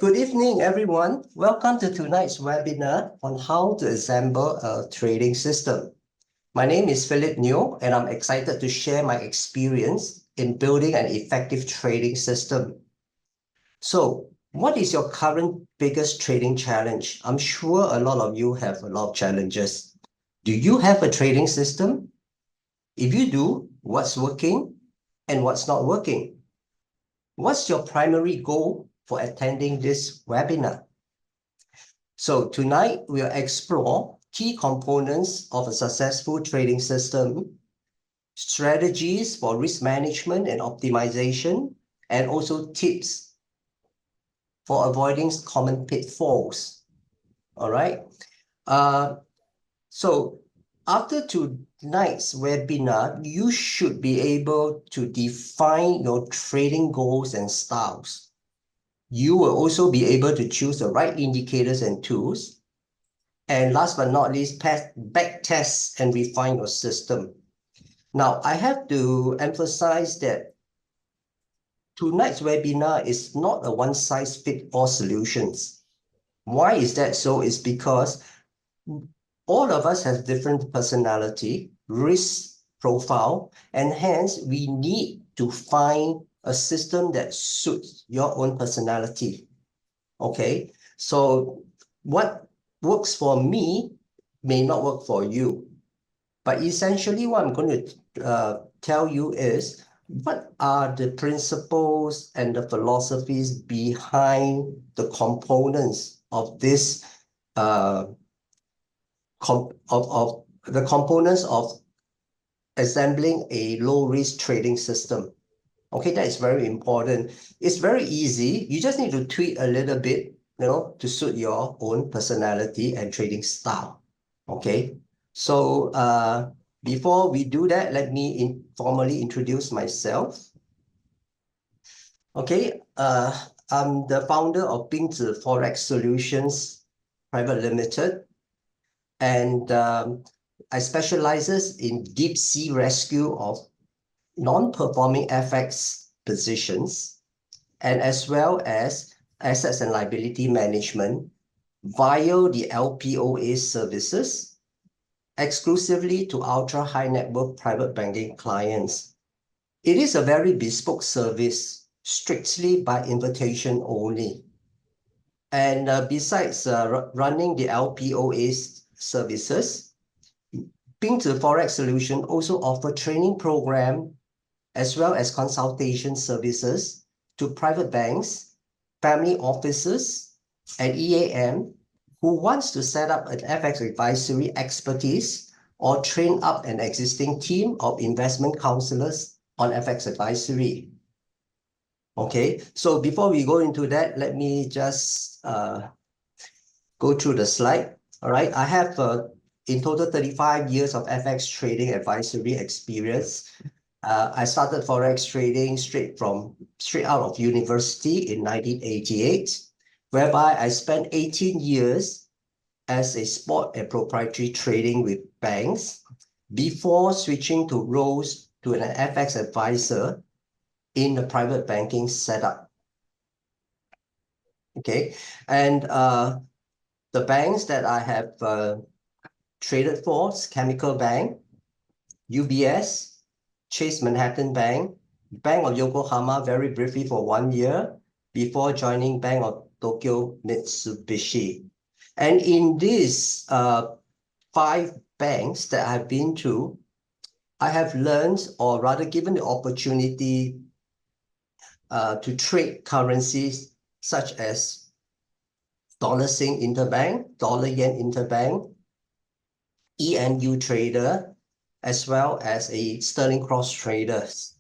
good evening, everyone. Welcome to tonight's webinar on how to assemble a trading system. My name is Philip Neo, and I'm excited to share my experience in building an effective trading system. So, what is your current biggest trading challenge? I'm sure a lot of you have a lot of challenges. Do you have a trading system? If you do, what's working and what's not working? What's your primary goal for attending this webinar? So tonight we'll explore key components of a successful trading system, strategies for risk management and optimization, and also tips for avoiding common pitfalls. All right. So after tonight's webinar, you should be able to define your trading goals and styles. You will also be able to choose the right indicators and tools. And last but not least, back test and refine your system. Now, I have to emphasize that tonight's webinar is not a one-size-fits-all solutions. Why is that so? It's because all of us have different personality, risk profile, and hence we need to find a system that suits your own personality. Okay, so what works for me may not work for you. But essentially what I'm going to tell you is what are the principles and the philosophies behind the components of this the components of assembling a low-risk trading system. Okay, that is very important. It's very easy. You just need to tweak a little bit, to suit your own personality and trading style. Okay, so before we do that, let me formally introduce myself. Okay, I'm the founder of BingZi Forex Solutions Private Limited, and I specializes in deep sea rescue of non-performing FX positions, and as well as assets and liability management via the LPOA services exclusively to ultra-high net worth private banking clients. It is a very bespoke service, strictly by invitation only. And besides running the LPOA services, BingZi Forex Solutions also offer training program as well as consultation services to private banks, family offices, and EAM who wants to set up an FX advisory expertise or train up an existing team of investment counselors on FX advisory. Okay, so before we go into that, let me just go through the slide. All right, I have in total 35 years of FX trading advisory experience. I started Forex trading straight out of university in 1988, whereby I spent 18 years as a spot and proprietary trading with banks before switching to roles to an FX advisor in the private banking setup. Okay, and the banks that I have traded for, Chemical Bank, UBS, Chase Manhattan Bank, Bank of Yokohama very briefly for 1 year before joining Bank of Tokyo Mitsubishi. And in these 5 banks that I've been to, I have learned, or rather given the opportunity to trade currencies such as dollar Sing interbank, dollar yen interbank, ENU trader, as well as a sterling cross traders,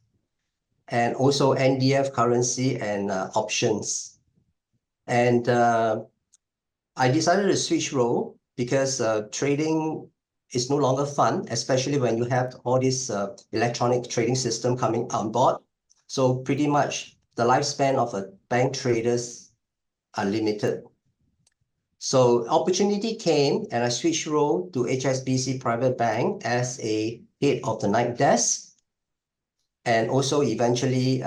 and also NDF currency and options. And I decided to switch role because trading is no longer fun, especially when you have all this electronic trading system coming on board. So pretty much the lifespan of a bank traders are limited. So opportunity came and I switched role to HSBC Private Bank as a head of the night desk, and also eventually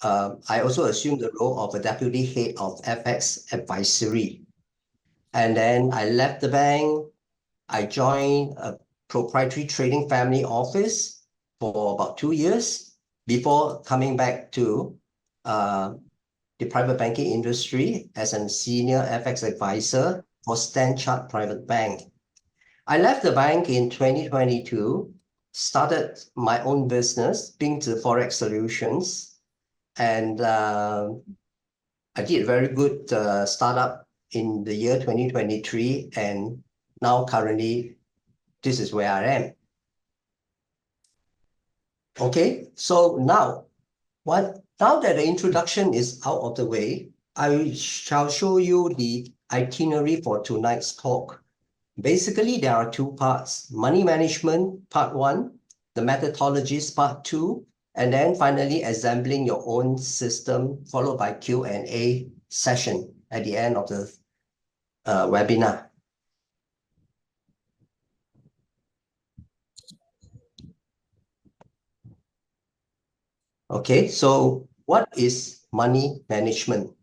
I also assumed the role of a deputy head of FX advisory. And then I left the bank. I joined a proprietary trading family office for about 2 years before coming back to the private banking industry as a senior FX advisor for Stanchart Private Bank. I left the bank in 2022, started my own business, BingZi Forex Solutions, and I did a very good startup in the year 2023, and now currently this is where I am. Okay, so now now that the introduction is out of the way, I shall show you the itinerary for tonight's talk. Basically, there are two parts: money management, part one, the methodologies, part two, and then finally assembling your own system, followed by Q&A session at the end of the webinar. Okay, so what is money management?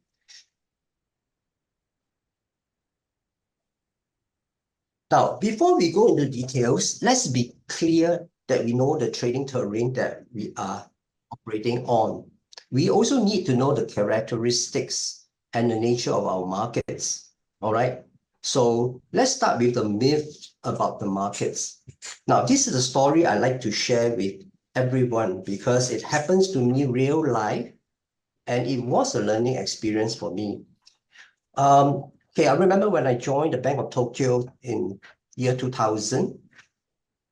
Now, before we go into details, let's be clear that we know the trading terrain that we are operating on. We also need to know the characteristics and the nature of our markets. All right. So let's start with the myth about the markets. Now, this is a story I like to share with everyone because it happens to me real life and it was a learning experience for me. Okay, I remember when I joined the Bank of Tokyo in year 2000.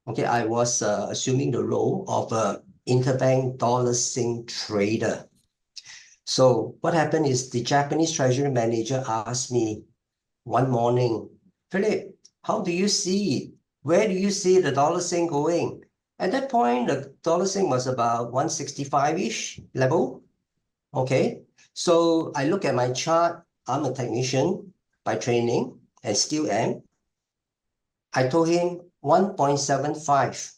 Okay, I was assuming the role of a interbank dollar sing trader. So what happened is the Japanese treasury manager asked me one morning, Philip, how do you see? Where do you see the dollar sing going? At that point, the dollar sing was about 165-ish level. Okay, so I look at my chart. I'm a technician by training and still am. I told him 1.75.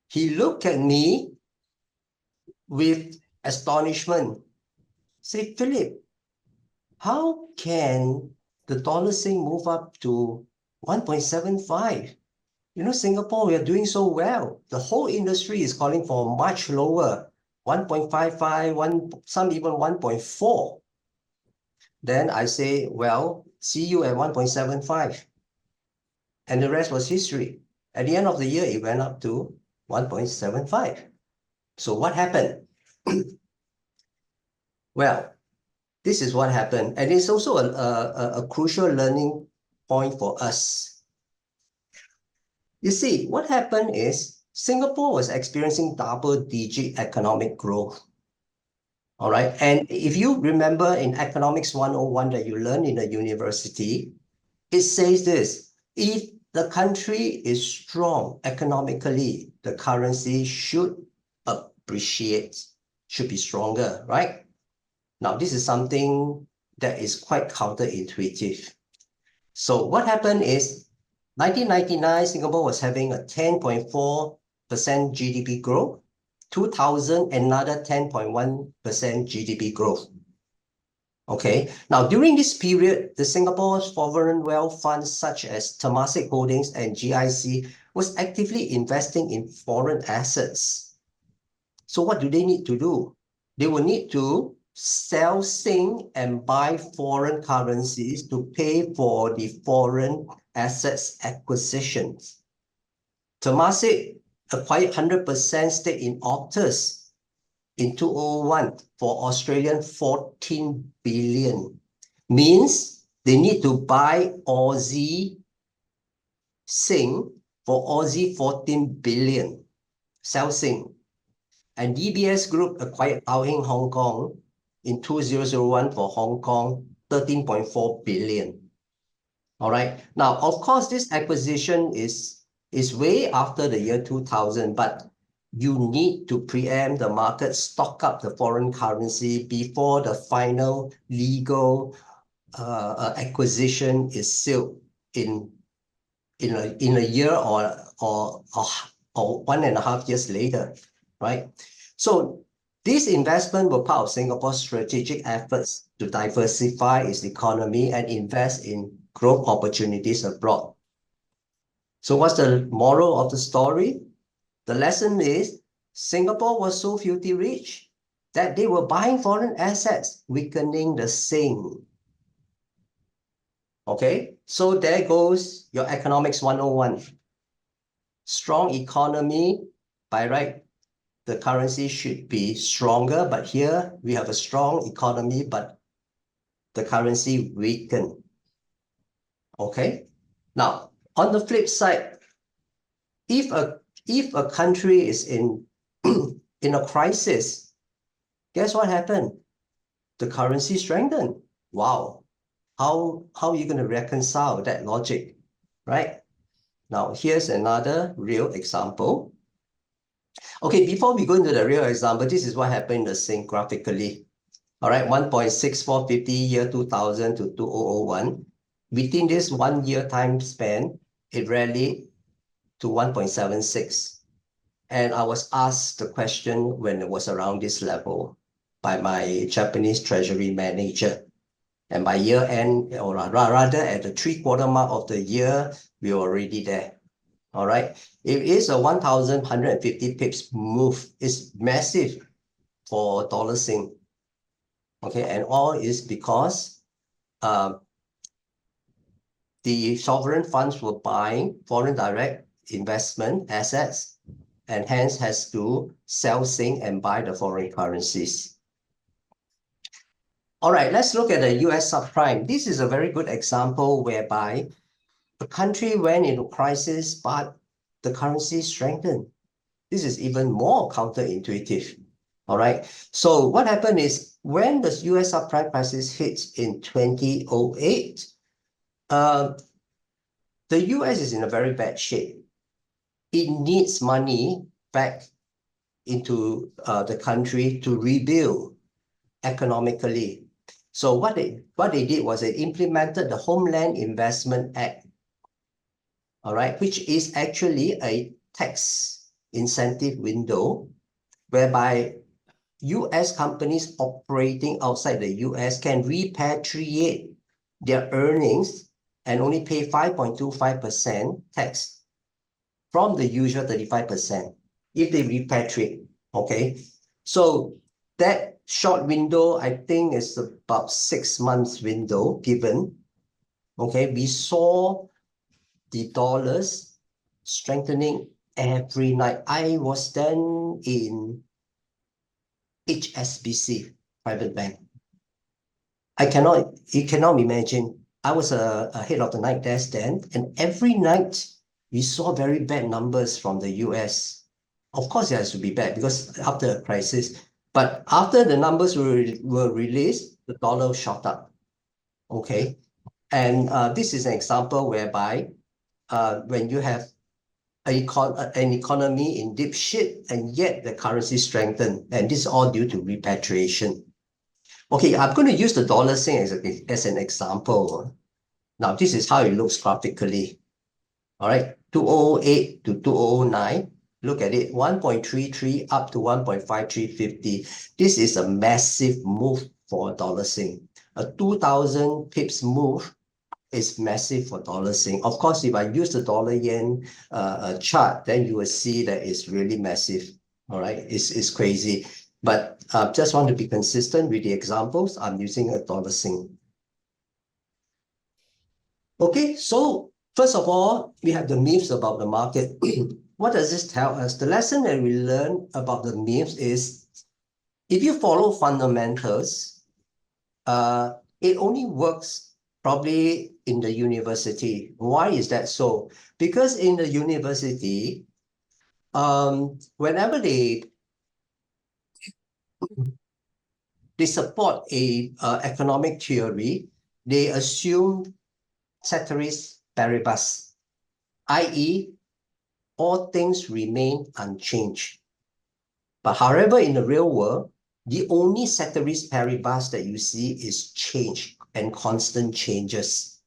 He looked at me with astonishment. Say, Philip, how can the dollar sing move up to 1.75? You know, Singapore, we are doing so well. The whole industry is calling for much lower, 1.55, some even 1.4. Then I say, well, see you at 1.75. And the rest was history. At the end of the year, it went up to 1.75. So what happened? Well, this is what happened. And it's also a crucial learning point for us. You see, what happened is Singapore was experiencing double-digit economic growth. All right. And if you remember in Economics 101 that you learned in the university, it says this: if the country is strong economically, the currency should appreciate, should be stronger, right? Now, this is something that is quite counterintuitive. So what happened is 1999, Singapore was having a 10.4% GDP growth, 2000, another 10.1% GDP growth. Okay, now during this period, the Singapore's sovereign wealth funds such as Temasek Holdings and GIC was actively investing in foreign assets. So what do they need to do? They will need to sell Sing and buy foreign currencies to pay for the foreign assets acquisitions. Temasek acquired 100% stake in Optus in 2001 for Australian 14 billion. Means they need to buy Aussie Sing for Aussie 14 billion. Sell Sing. And DBS Group acquired Heng Hong Kong in 2001 for Hong Kong 13.4 billion. All right. Now, of course, this acquisition is way after the year 2000, but you need to preempt the market, stock up the foreign currency before the final legal acquisition is sealed in a year or 1.5 years later, right? So These investments were part of Singapore's strategic efforts to diversify its economy and invest in growth opportunities abroad. So what's the moral of the story? The lesson is Singapore was so filthy rich that they were buying foreign assets, weakening the Sing. Okay, so there goes your economics 101. Strong economy, by right, the currency should be stronger, but here we have a strong economy, but the currency weakened. Okay, now on the flip side, if a country is in in a crisis, guess what happened? The currency strengthened. Wow, how are you going to reconcile that logic, right? Now here's another real example. Okay, before we go into the real example, this is what happened in the Sing graphically. All right, 1.6450 year 2000 to 2001. Within this 1 year time span, it rallied to 1.76. And I was asked the question when it was around this level by my Japanese treasury manager. And by year end, or rather at the 3/4 mark of the year, we were already there. All right. It is a 1,150 pips move. It's massive for dollar Sing. Okay, and all is because the sovereign funds were buying foreign direct investment assets and hence has to sell Sing and buy the foreign currencies. All right, let's look at the US subprime. This is a very good example whereby the country went into crisis, but the currency strengthened. This is even more counterintuitive. All right. So what happened is when the US subprime crisis hits in 2008, the US is in a very bad shape. It needs money back into the country to rebuild economically. So what they did was they implemented the Homeland Investment Act, all right, which is actually a tax incentive window whereby US companies operating outside the US can repatriate their earnings and only pay 5.25% tax from the usual 35% if they repatriate, okay? So that short window, I think, is about 6 months window given, okay? We saw the dollars strengthening every night. I was then in HSBC private bank. You cannot imagine. I was a head of the night desk then, and every night we saw very bad numbers from the US. Of course, it has to be bad because after a crisis. But after the numbers were released, the dollar shot up. Okay, and this is an example whereby when you have an economy in deep shit and yet the currency strengthened, and this is all due to repatriation. Okay, I'm going to use the dollar Sing as an example. Now, this is how it looks graphically. All right, 2008 to 2009. Look at it, 1.33 up to 1.5350. This is a massive move for dollar Sing. A 2,000 pips move is massive for dollar Sing. Of course, if I use the dollar yen chart, then you will see that it's really massive. All right, it's crazy. But just want to be consistent with the examples. I'm using a dollar Sing. Okay, so first of all, we have the myths about the market. What does this tell us? The lesson that we learn about the myths is if you follow fundamentals, it only works probably in the university. Why is that so? Because in the university, whenever they support a economic theory, they assume ceteris paribus, i.e., all things remain unchanged. But however, in the real world, the only ceteris paribus that you see is change and constant changes.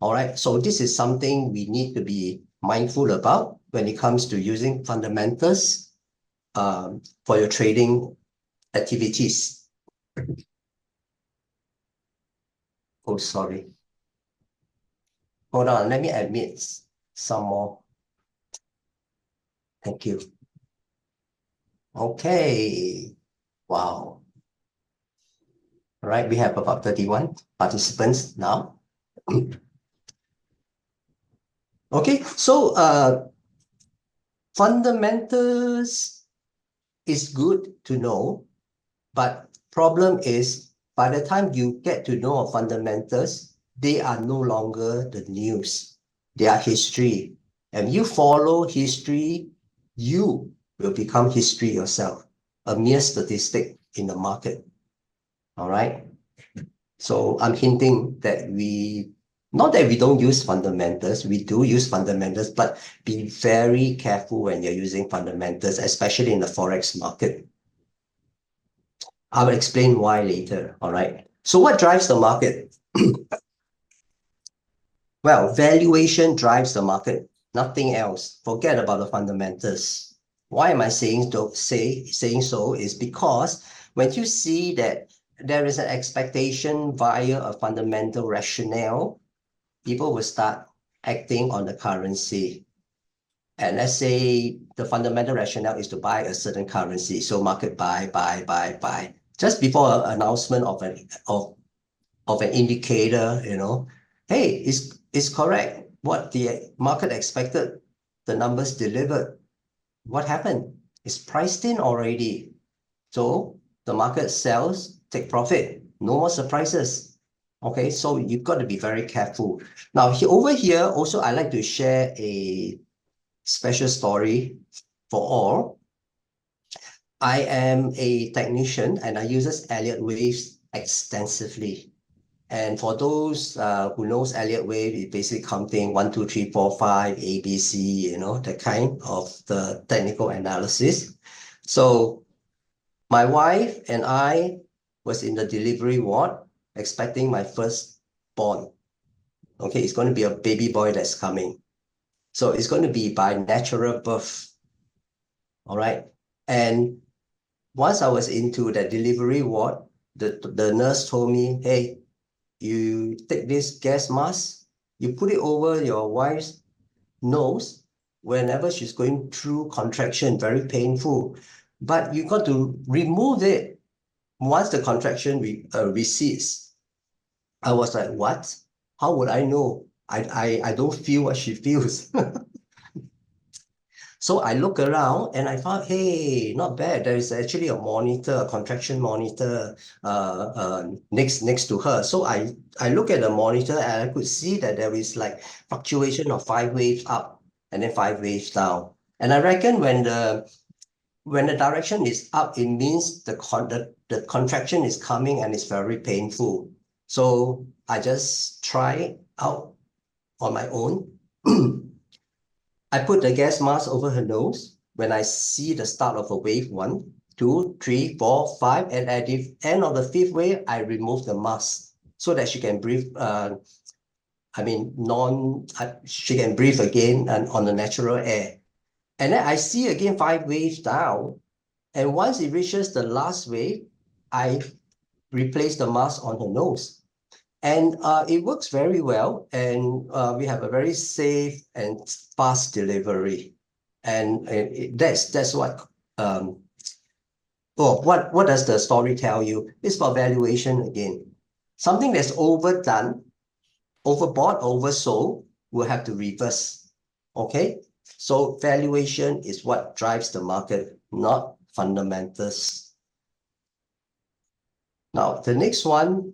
All right, so this is something we need to be mindful about when it comes to using fundamentals for your trading activities. Oh, sorry. Hold on, let me admit some more. Thank you. Okay. Wow. All right, we have about 31 participants now. Okay, so fundamentals is good to know, but problem is by the time you get to know fundamentals, they are no longer the news. They are history. And you follow history, you will become history yourself, a mere statistic in the market. All right. So I'm hinting that not that we don't use fundamentals, we do use fundamentals, but be very careful when you're using fundamentals, especially in the Forex market. I will explain why later, all right? So what drives the market? Well, valuation drives the market, nothing else. Forget about the fundamentals. Why am I saying so? Is because when you see that there is an expectation via a fundamental rationale, people will start acting on the currency. And let's say the fundamental rationale is to buy a certain currency. So market buy. Just before an announcement of an indicator, hey, it's correct. What the market expected, the numbers delivered. What happened? It's priced in already. So the market sells, take profit. No more surprises. Okay, so you've got to be very careful. Now, over here, also, I like to share a special story for all. I am a technician and I use Elliot waves extensively. And for those who knows Elliot wave, it's basically counting 1, 2, 3, 4, 5, A, B, C, the kind of the technical analysis. So my wife and I was in the delivery ward expecting my first born. Okay, it's going to be a baby boy that's coming. So it's going to be by natural birth. All right. And once I was into the delivery ward, the nurse told me, hey, you take this gas mask, you put it over your wife's nose whenever she's going through contraction, very painful. But you got to remove it once the contraction recedes. I was like, what? How would I know? I don't feel what she feels. So I look around and I found, hey, not bad. There is actually a monitor, a contraction monitor next to her. So I look at the monitor and I could see that there is like fluctuation of 5 waves up and then 5 waves down. And I reckon when the direction is up, it means the contraction is coming and it's very painful. So I just try out on my own. I put the gas mask over her nose when I see the start of a wave 1, 2, 3, 4, 5, and at the end of the 5th wave, I remove the mask so that she can breathe. She can breathe again and on the natural air. And then I see again 5 waves down, and once it reaches the last wave, I replace the mask on her nose. And it works very well, and we have a very safe and fast delivery. And that's what what does the story tell you? It's about valuation again. Something that's overdone, overbought, oversold will have to reverse. Okay, so valuation is what drives the market, not fundamentals. Now the next one,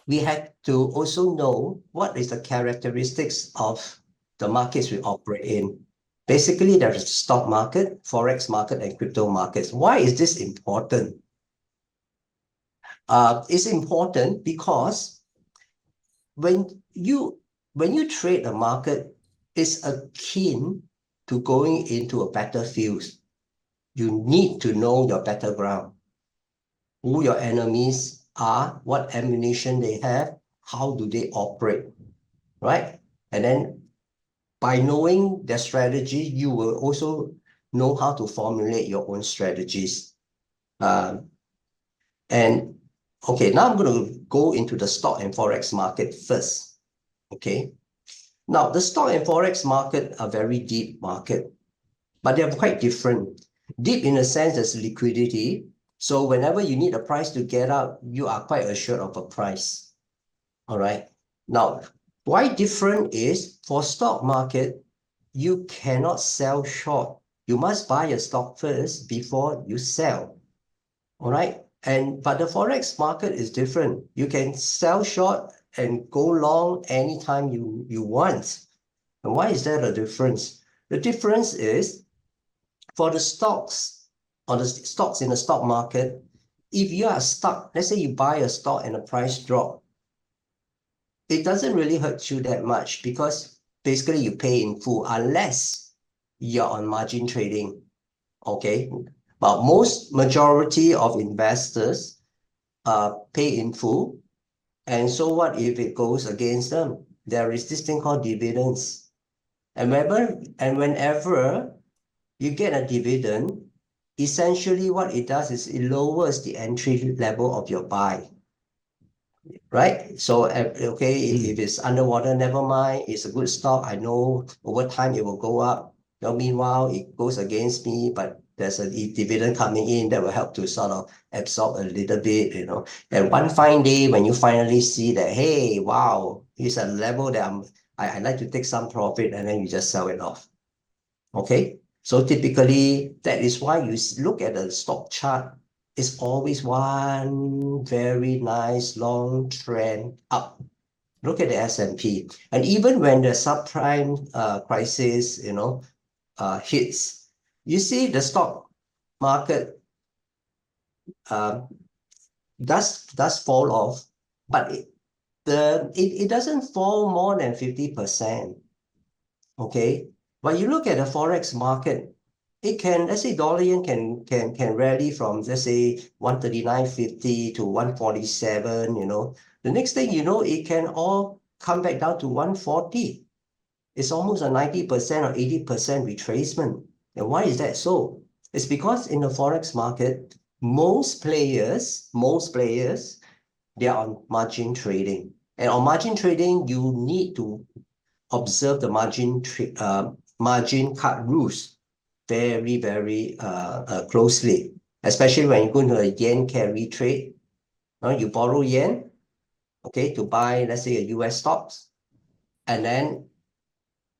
we have to also know what is the characteristics of the markets we operate in. Basically, there's a stock market, forex market, and crypto markets. Why is this important? It's important because when you trade a market, it's akin to going into a battlefield. You need to know your battleground, who your enemies are, what ammunition they have, how do they operate, right? And then by knowing their strategy, you will also know how to formulate your own strategies. And okay, now I'm going to go into the stock and Forex market first. Okay. Now, the stock and Forex market are very deep market, but they're quite different. Deep in the sense there's liquidity. So whenever you need a price to get out, you are quite assured of a price. All right. Now, why different is for stock market, you cannot sell short. You must buy a stock first before you sell. All right. But the Forex market is different. You can sell short and go long anytime you want. And why is that a difference? The difference is for the stocks, or the stocks in the stock market, if you are stuck, let's say you buy a stock and the price drop, it doesn't really hurt you that much because basically you pay in full unless you're on margin trading. Okay. But majority of investors pay in full. And so what if it goes against them? There is this thing called dividends. And whenever you get a dividend, essentially what it does is it lowers the entry level of your buy. Right? So, okay, if it's underwater, never mind. It's a good stock. I know over time it will go up. Now, meanwhile, it goes against me, but there's a dividend coming in that will help to sort of absorb a little bit, you know. And one fine day when you finally see that, hey, wow, it's a level that I like to take some profit, and then you just sell it off. Okay? So typically, that is why you look at the stock chart, it's always one very nice long trend up. Look at the S&P. And even when the subprime crisis, hits, you see the stock market does fall off, but it doesn't fall more than 50%. Okay. But you look at the Forex market, it can, let's say dollar yen can rally from, let's say 139.50 to 147, you know. The next thing you know, it can all come back down to 140. It's almost a 90% or 80% retracement. And why is that so? It's because in the Forex market, most players, they are on margin trading. And on margin trading, you need to observe the margin cut rules very, very closely, especially when you go into a yen carry trade. You borrow yen, okay, to buy, let's say, a US stocks, and then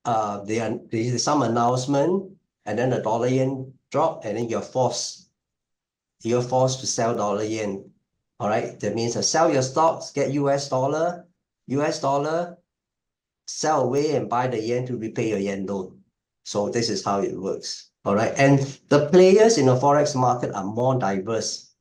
there is some announcement, and then the dollar yen drop, and then you're forced to sell dollar yen. All right, that means sell your stocks, get US dollar, sell away and buy the yen to repay your yen loan. So this is how it works. All right. And the players in the Forex market are more diverse.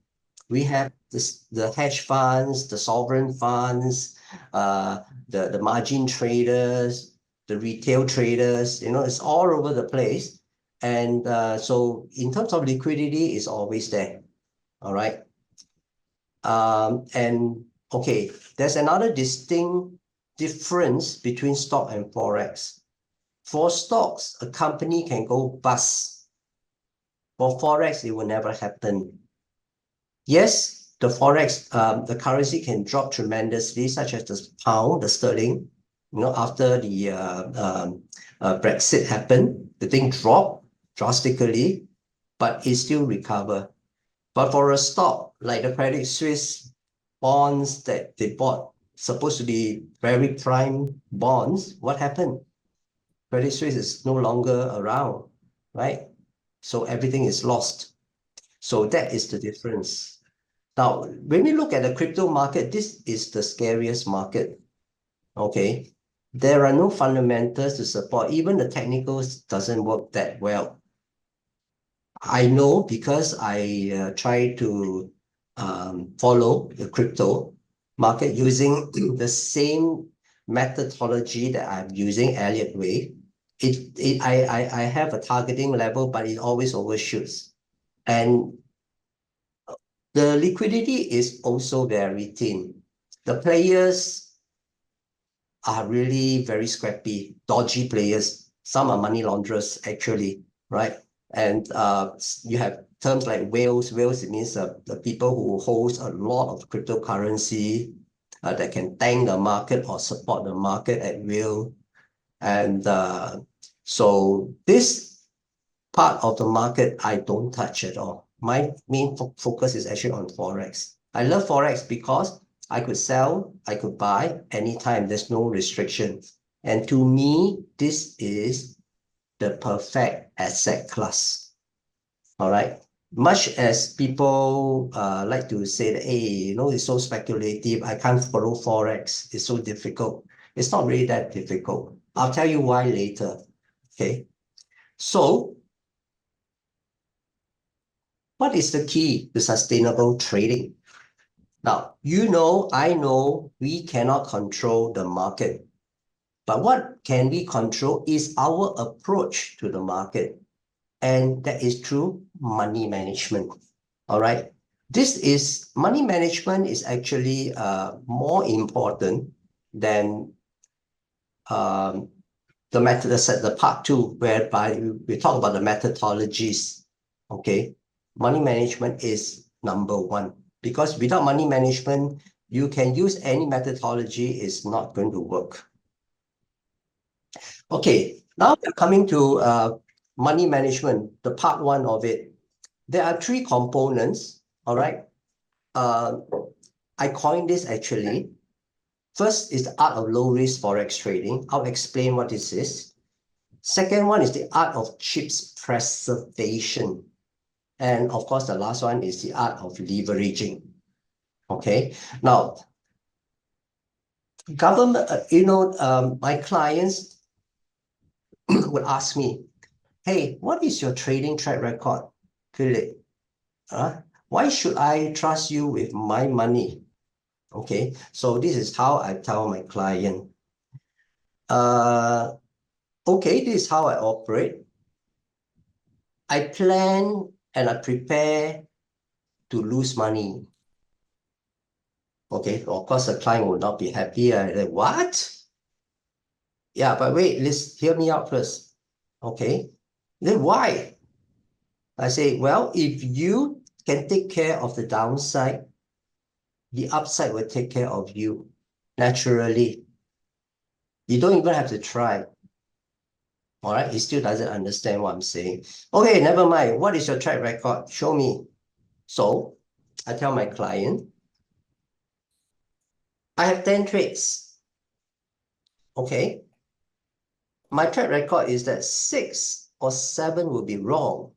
We have the hedge funds, the sovereign funds, the margin traders, the retail traders, it's all over the place. And so in terms of liquidity, it's always there. All right. And okay, there's another distinct difference between stock and Forex. For stocks, a company can go bust. For Forex, it will never happen. Yes, the Forex, the currency can drop tremendously, such as the pound, the sterling. After the Brexit happened, the thing dropped drastically, but it still recover. But for a stock like the Credit Suisse bonds that they bought, supposed to be very prime bonds, what happened? Credit Suisse is no longer around, right? So everything is lost. So that is the difference. Now, when we look at the crypto market, this is the scariest market. Okay. There are no fundamentals to support. Even the technicals doesn't work that well. I know because I try to follow the crypto market using the same methodology that I'm using, Elliot way. I have a targeting level, but it always overshoots. And the liquidity is also very thin. The players are really very scrappy, dodgy players. Some are money launderers, actually, right? And you have terms like whales. Whales, it means the people who hold a lot of cryptocurrency that can tank the market or support the market at will. And so this part of the market, I don't touch at all. My main focus is actually on Forex. I love Forex because I could sell, I could buy anytime. There's no restriction. And to me, this is the perfect asset class. All right. Much as people like to say that, hey, you know, it's so speculative, I can't follow Forex, it's so difficult. It's not really that difficult. I'll tell you why later. Okay. So, what is the key to sustainable trading? Now, you know, I know we cannot control the market, but what can we control is our approach to the market. And that is through money management. All right. Money management is actually more important than the part two, whereby we talk about the methodologies. Okay. Money management is number one, because without money management, you can use any methodology, it's not going to work. Okay, now we're coming to money management, the part one of it. There are three components, all right? I coined this actually. First is the art of low-risk Forex trading. I'll explain what this is. Second one is the art of chips preservation. And of course, the last one is the art of leveraging. Okay, now, government, my clients would ask me, hey, what is your trading track record, Philip? Why should I trust you with my money? Okay, so this is how I tell my client. Okay, this is how I operate. I plan and I prepare to lose money. Okay, of course, the client will not be happy. I like, what? Yeah, but wait, let's hear me out first. Okay, then why? I say, well, if you can take care of the downside, the upside will take care of you naturally. You don't even have to try. All right, he still doesn't understand what I'm saying. Okay, never mind. What is your track record? Show me. So I tell my client, I have 10 trades. Okay. My track record is that 6 or 7 will be wrong.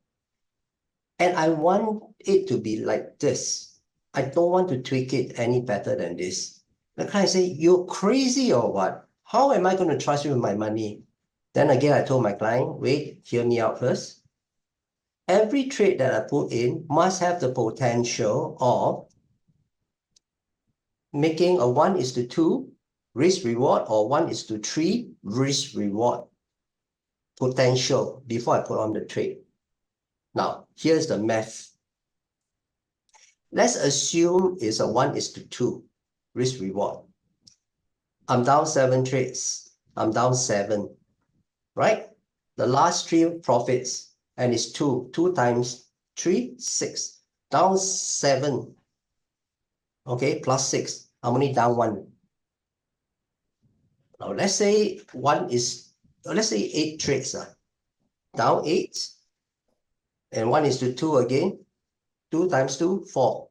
And I want it to be like this. I don't want to tweak it any better than this. The client say, you're crazy or what? How am I going to trust you with my money? Then again, I told my client, wait, hear me out first. Every trade that I put in must have the potential of making a 1:2 risk reward or 1:3 risk reward potential before I put on the trade. Now, here's the math. Let's assume it's a 1:2 risk reward. I'm down 7 trades. I'm down 7, right? The last 3 profits, and it's 2. 2 times 3, 6. Down 7. Okay, plus 6. I'm only down 1. Now, let's say let's say 8 trades. Down 8. And 1:2 again. 2 times 2, 4.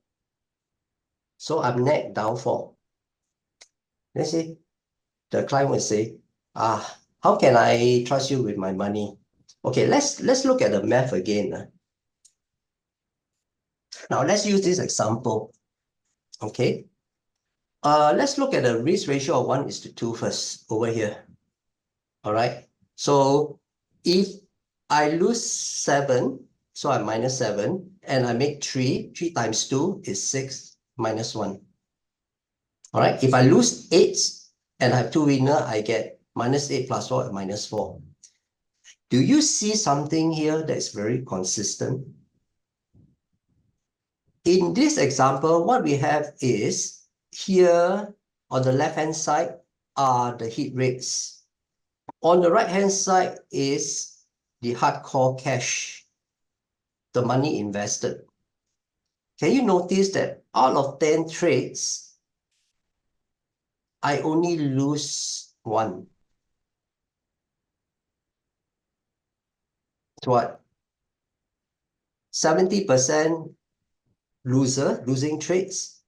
So I'm net down 4. Let's see. The client will say, how can I trust you with my money? Okay, let's look at the math again. Now let's use this example. Okay. Let's look at the risk ratio of 1:2 first over here. All right. So if I lose 7, so I'm minus 7, and I make 3. 3 times 2 is 6 minus 1. All right. If I lose 8 and I have 2 winners, I get minus 8 plus 4 minus 4. Do you see something here that's very consistent? In this example, what we have is here on the left-hand side are the hit rates. On the right-hand side is the hardcore cash. the money invested. Can you notice that out of 10 trades, I only lose one? It's what? 70% losing trades.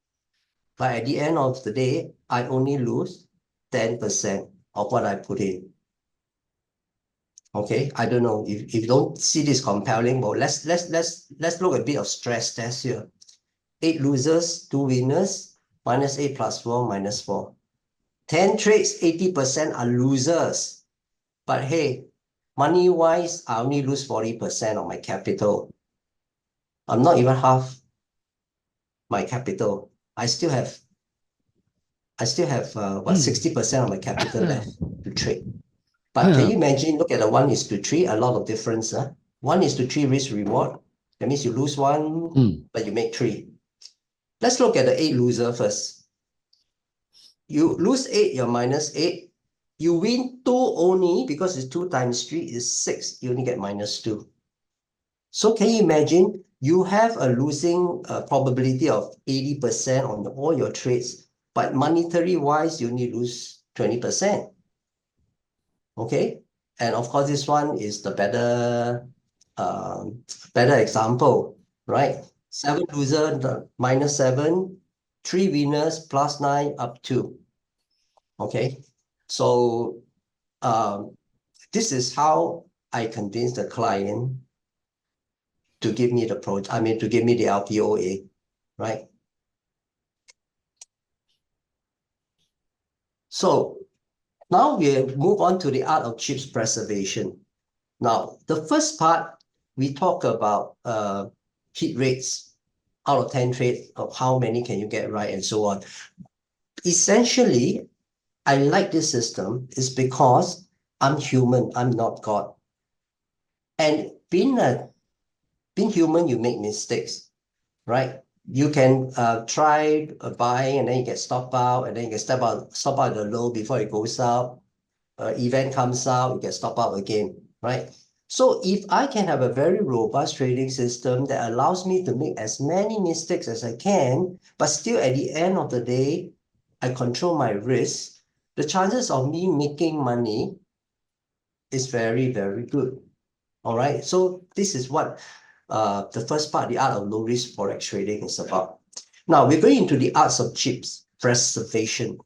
But at the end of the day, I only lose 10% of what I put in. Okay, I don't know if you don't see this compelling, but let's look at a bit of stress test here. 8 losers, 2 winners, -8 + 4, -4. 10 trades, 80% are losers. But hey, money-wise, I only lose 40% of my capital. I'm not even half my capital. I still have what, 60% of my capital left to trade. But can you imagine, look at the 1:3, a lot of difference. 1:3 risk reward. That means you lose one, but you make 3. Let's look at the 8 loser first. You lose 8, you're -8. You win 2 only because it's 2 times 3 is 6. You only get -2. So can you imagine, you have a losing probability of 80% on all your trades, but monetary-wise, you only lose 20%. Okay? And of course, this one is the better example, right? 7 loser, -7, 3 winners, +9, up 2. Okay? So this is how I convince the client to give me the to give me the LPOA, right? So now we move on to the art of chips preservation. Now, the first part, we talk about hit rates out of 10 trades, of how many can you get right and so on. Essentially, I like this system is because I'm human, I'm not God. And being human, you make mistakes, right? You can try buying and then you get stopped out, and then you get stop out the low before it goes up. Event comes out, you get stopped out again, right? So if I can have a very robust trading system that allows me to make as many mistakes as I can, but still at the end of the day, I control my risk, the chances of me making money is very, very good. All right. So this is what the first part, the art of low risk forex trading, is about. Now we're going into the arts of chips preservation.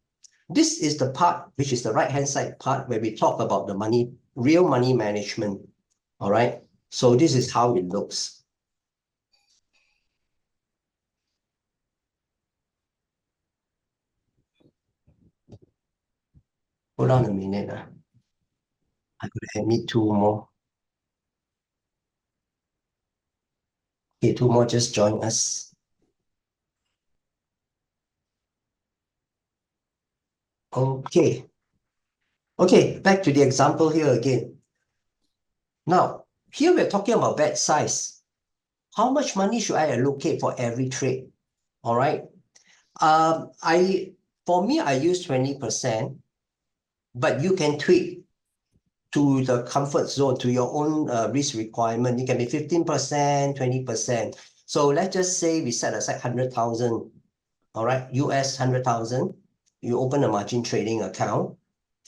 This is the part which is the right-hand side part where we talk about the money, real money management. All right. So this is how it looks. Hold on a minute. I'm going to admit 2 more. Okay, 2 more just join us. Okay. Okay, back to the example here again. Now, here we're talking about bet size. How much money should I allocate for every trade? All right. For me, I use 20%, but you can tweak to the comfort zone, to your own risk requirement. You can be 15%, 20%. So let's just say we set aside 100,000, all right, US 100,000. You open a margin trading account,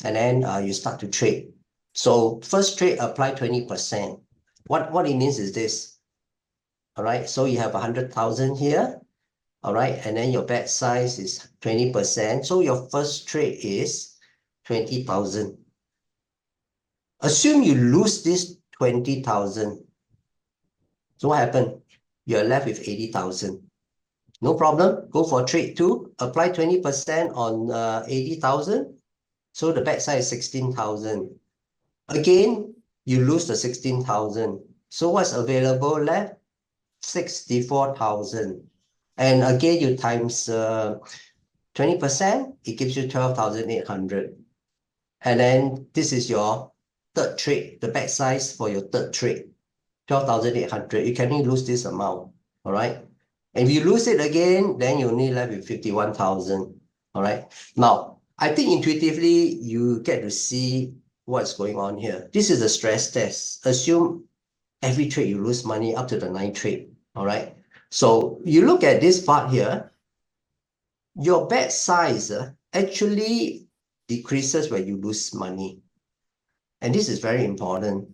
and then you start to trade. So first trade, apply 20%. What it means is this, all right? So you have 100,000 here, all right? And then your bet size is 20%. So your first trade is 20,000. Assume you lose this 20,000. So what happened? You're left with 80,000. No problem. Go for trade 2. Apply 20% on 80,000. So the bet size is 16,000. Again, you lose the 16,000. So what's available left? 64,000. And again, you times 20%, it gives you 12,800. And then this is your third trade, the bet size for your third trade, 12,800. You can only lose this amount, all right? And if you lose it again, then you're only left with 51,000, all right? Now, I think intuitively, you get to see what's going on here. This is a stress test. Assume every trade you lose money up to the 9th trade. All right. So you look at this part here, your bet size actually decreases when you lose money. And this is very important.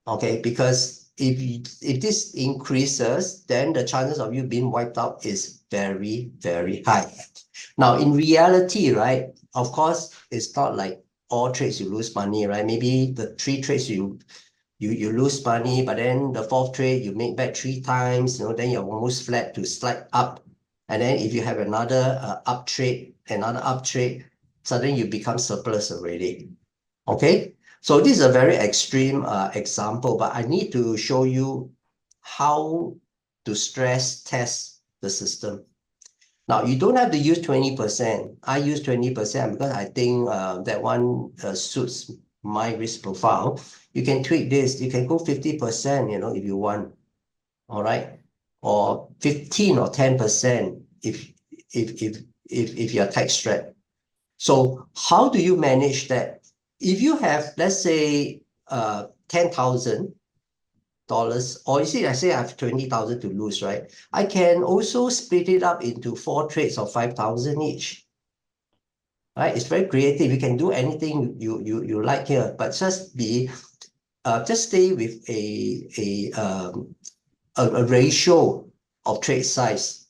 Okay, because if this increases, then the chances of you being wiped out is very, very high. Now, in reality, right, of course, it's not like all trades you lose money, right? Maybe the 3 trades you lose money, but then the 4th trade you make back 3 times, then you're almost flat to slide up. And then if you have another up trade, suddenly you become surplus already. Okay, so this is a very extreme example, but I need to show you how to stress test the system. Now, you don't have to use 20%. I use 20% because I think that one suits my risk profile. You can tweak this. You can go 50%, if you want, all right? Or 15 or 10% if you're tax strapped. So how do you manage that? If you have, let's say, $10,000, or you see, I say I have 20,000 to lose, right? I can also split it up into 4 trades of 5,000 each. Right? It's very creative. You can do anything you like here, but just stay with a ratio of trade size.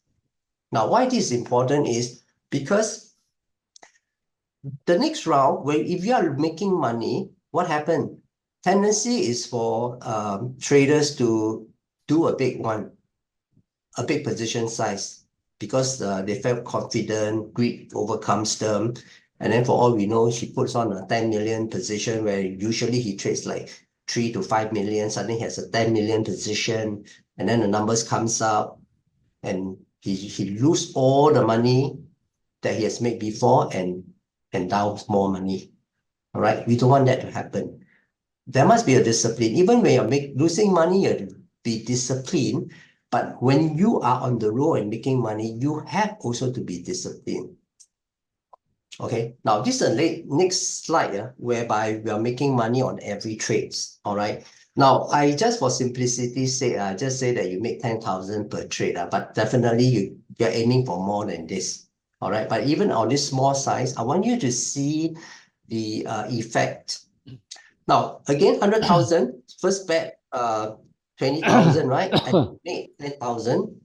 Now, why this is important is because the next round, if you are making money, what happened? Tendency is for traders to do a big position size, because they felt confident, greed overcomes them. And then for all we know, he puts on a 10 million position where usually he trades like 3 to 5 million. Suddenly he has a 10 million position, and then the numbers comes out and he lose all the money that he has made before and down more money. All right, we don't want that to happen. There must be a discipline. Even when you're losing money, you have to be disciplined. But when you are on the road and making money, you have also to be disciplined. Okay, now this is the next slide, whereby we are making money on every trades. All right. Now, I just for simplicity's sake, just say that you make 10,000 per trade, but definitely you're aiming for more than this. All right. But even on this small size, I want you to see the effect. Now, again, 100,000, first bet, 20,000, right? And you make 10,000.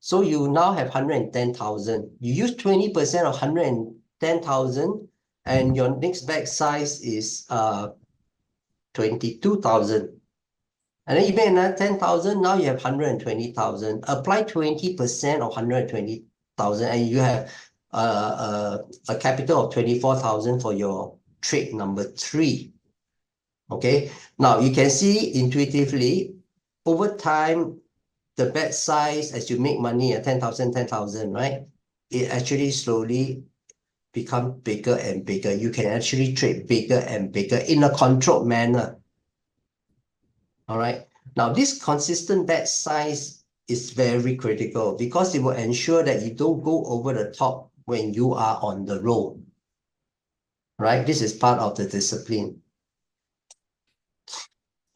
So you now have 110,000. You use 20% of 110,000, and your next bet size is 22,000. And then you make another 10,000, now you have 120,000. Apply 20% of 120,000, and you have a capital of 24,000 for your trade number 3. Okay, now you can see intuitively, over time, the bet size as you make money at 10,000, 10,000, right? It actually slowly become bigger and bigger. You can actually trade bigger and bigger in a controlled manner. All right. Now, this consistent bet size is very critical because it will ensure that you don't go over the top when you are on the road. Right? This is part of the discipline.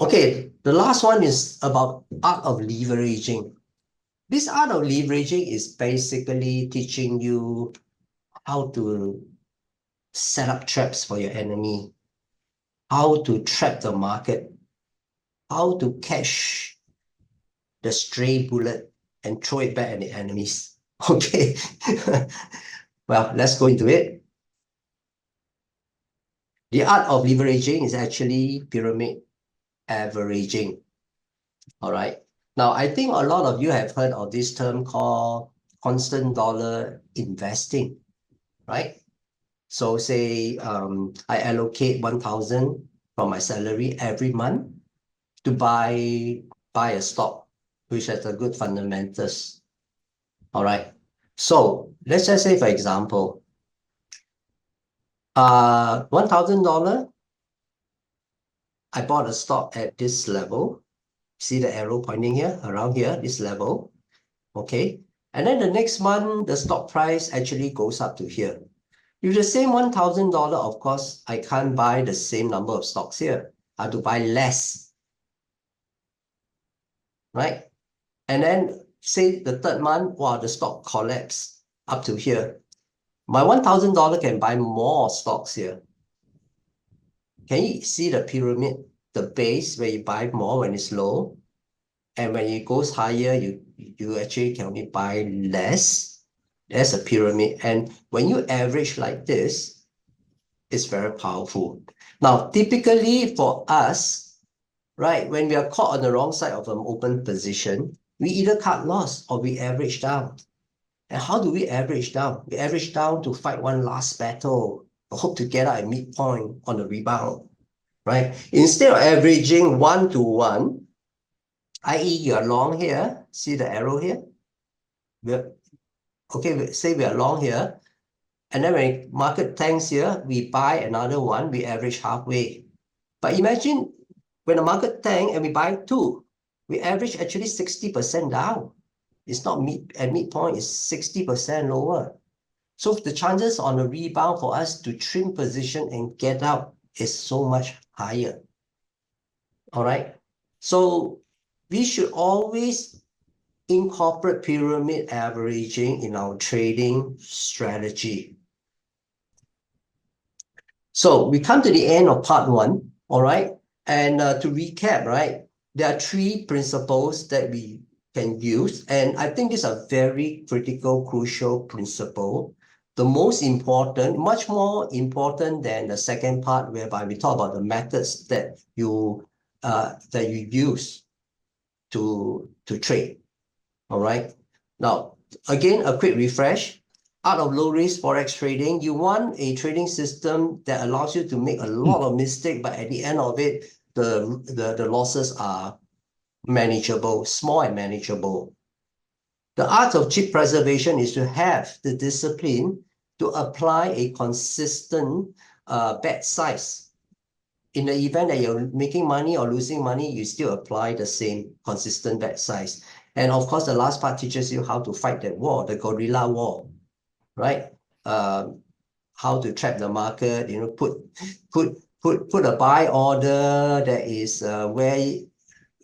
Okay, the last one is about art of leveraging. This art of leveraging is basically teaching you how to set up traps for your enemy, how to trap the market, how to catch the stray bullet and throw it back at the enemies. Okay. Well, let's go into it. The art of leveraging is actually pyramid averaging. All right. Now, I think a lot of you have heard of this term called constant dollar investing, right? So say I allocate 1,000 from my salary every month to buy a stock which has a good fundamentals. All right. So let's just say, for example, $1,000, I bought a stock at this level. See the arrow pointing here, around here, this level. Okay. And then the next month, the stock price actually goes up to here. With the same $1,000, of course, I can't buy the same number of stocks here. I have to buy less. right? And then say the third month, wow, the stock collapsed up to here. My $1,000 can buy more stocks here. Can you see the pyramid, the base where you buy more when it's low? And when it goes higher, you actually can only buy less. There's a pyramid. And when you average like this, it's very powerful. Now, typically for us, right, when we are caught on the wrong side of an open position, we either cut loss or we average down. And how do we average down? We average down to fight one last battle, hope to get out a midpoint on the rebound, right? Instead of averaging 1-to-1, i.e. you're long here, see the arrow here? Say we are long here, and then when market tanks here, we buy another one, we average halfway. But imagine when the market tank and we buy two, we average actually 60% down. It's not at midpoint, it's 60% lower. So the chances on a rebound for us to trim position and get out is so much higher. All right. So we should always incorporate pyramid averaging in our trading strategy. So we come to the end of part one, all right? And to recap, right, there are three principles that we can use. And I think these are very critical, crucial principle. The most important, much more important than the second part, whereby we talk about the methods that you use to trade. All right. Now, again, a quick refresh. Out of low risk Forex trading, you want a trading system that allows you to make a lot of mistakes, but at the end of it, the losses are manageable, small and manageable. The art of chip preservation is to have the discipline to apply a consistent bet size. In the event that you're making money or losing money, you still apply the same consistent bet size. And of course, the last part teaches you how to fight that war, the guerrilla war, right? How to trap the market, put a buy order that is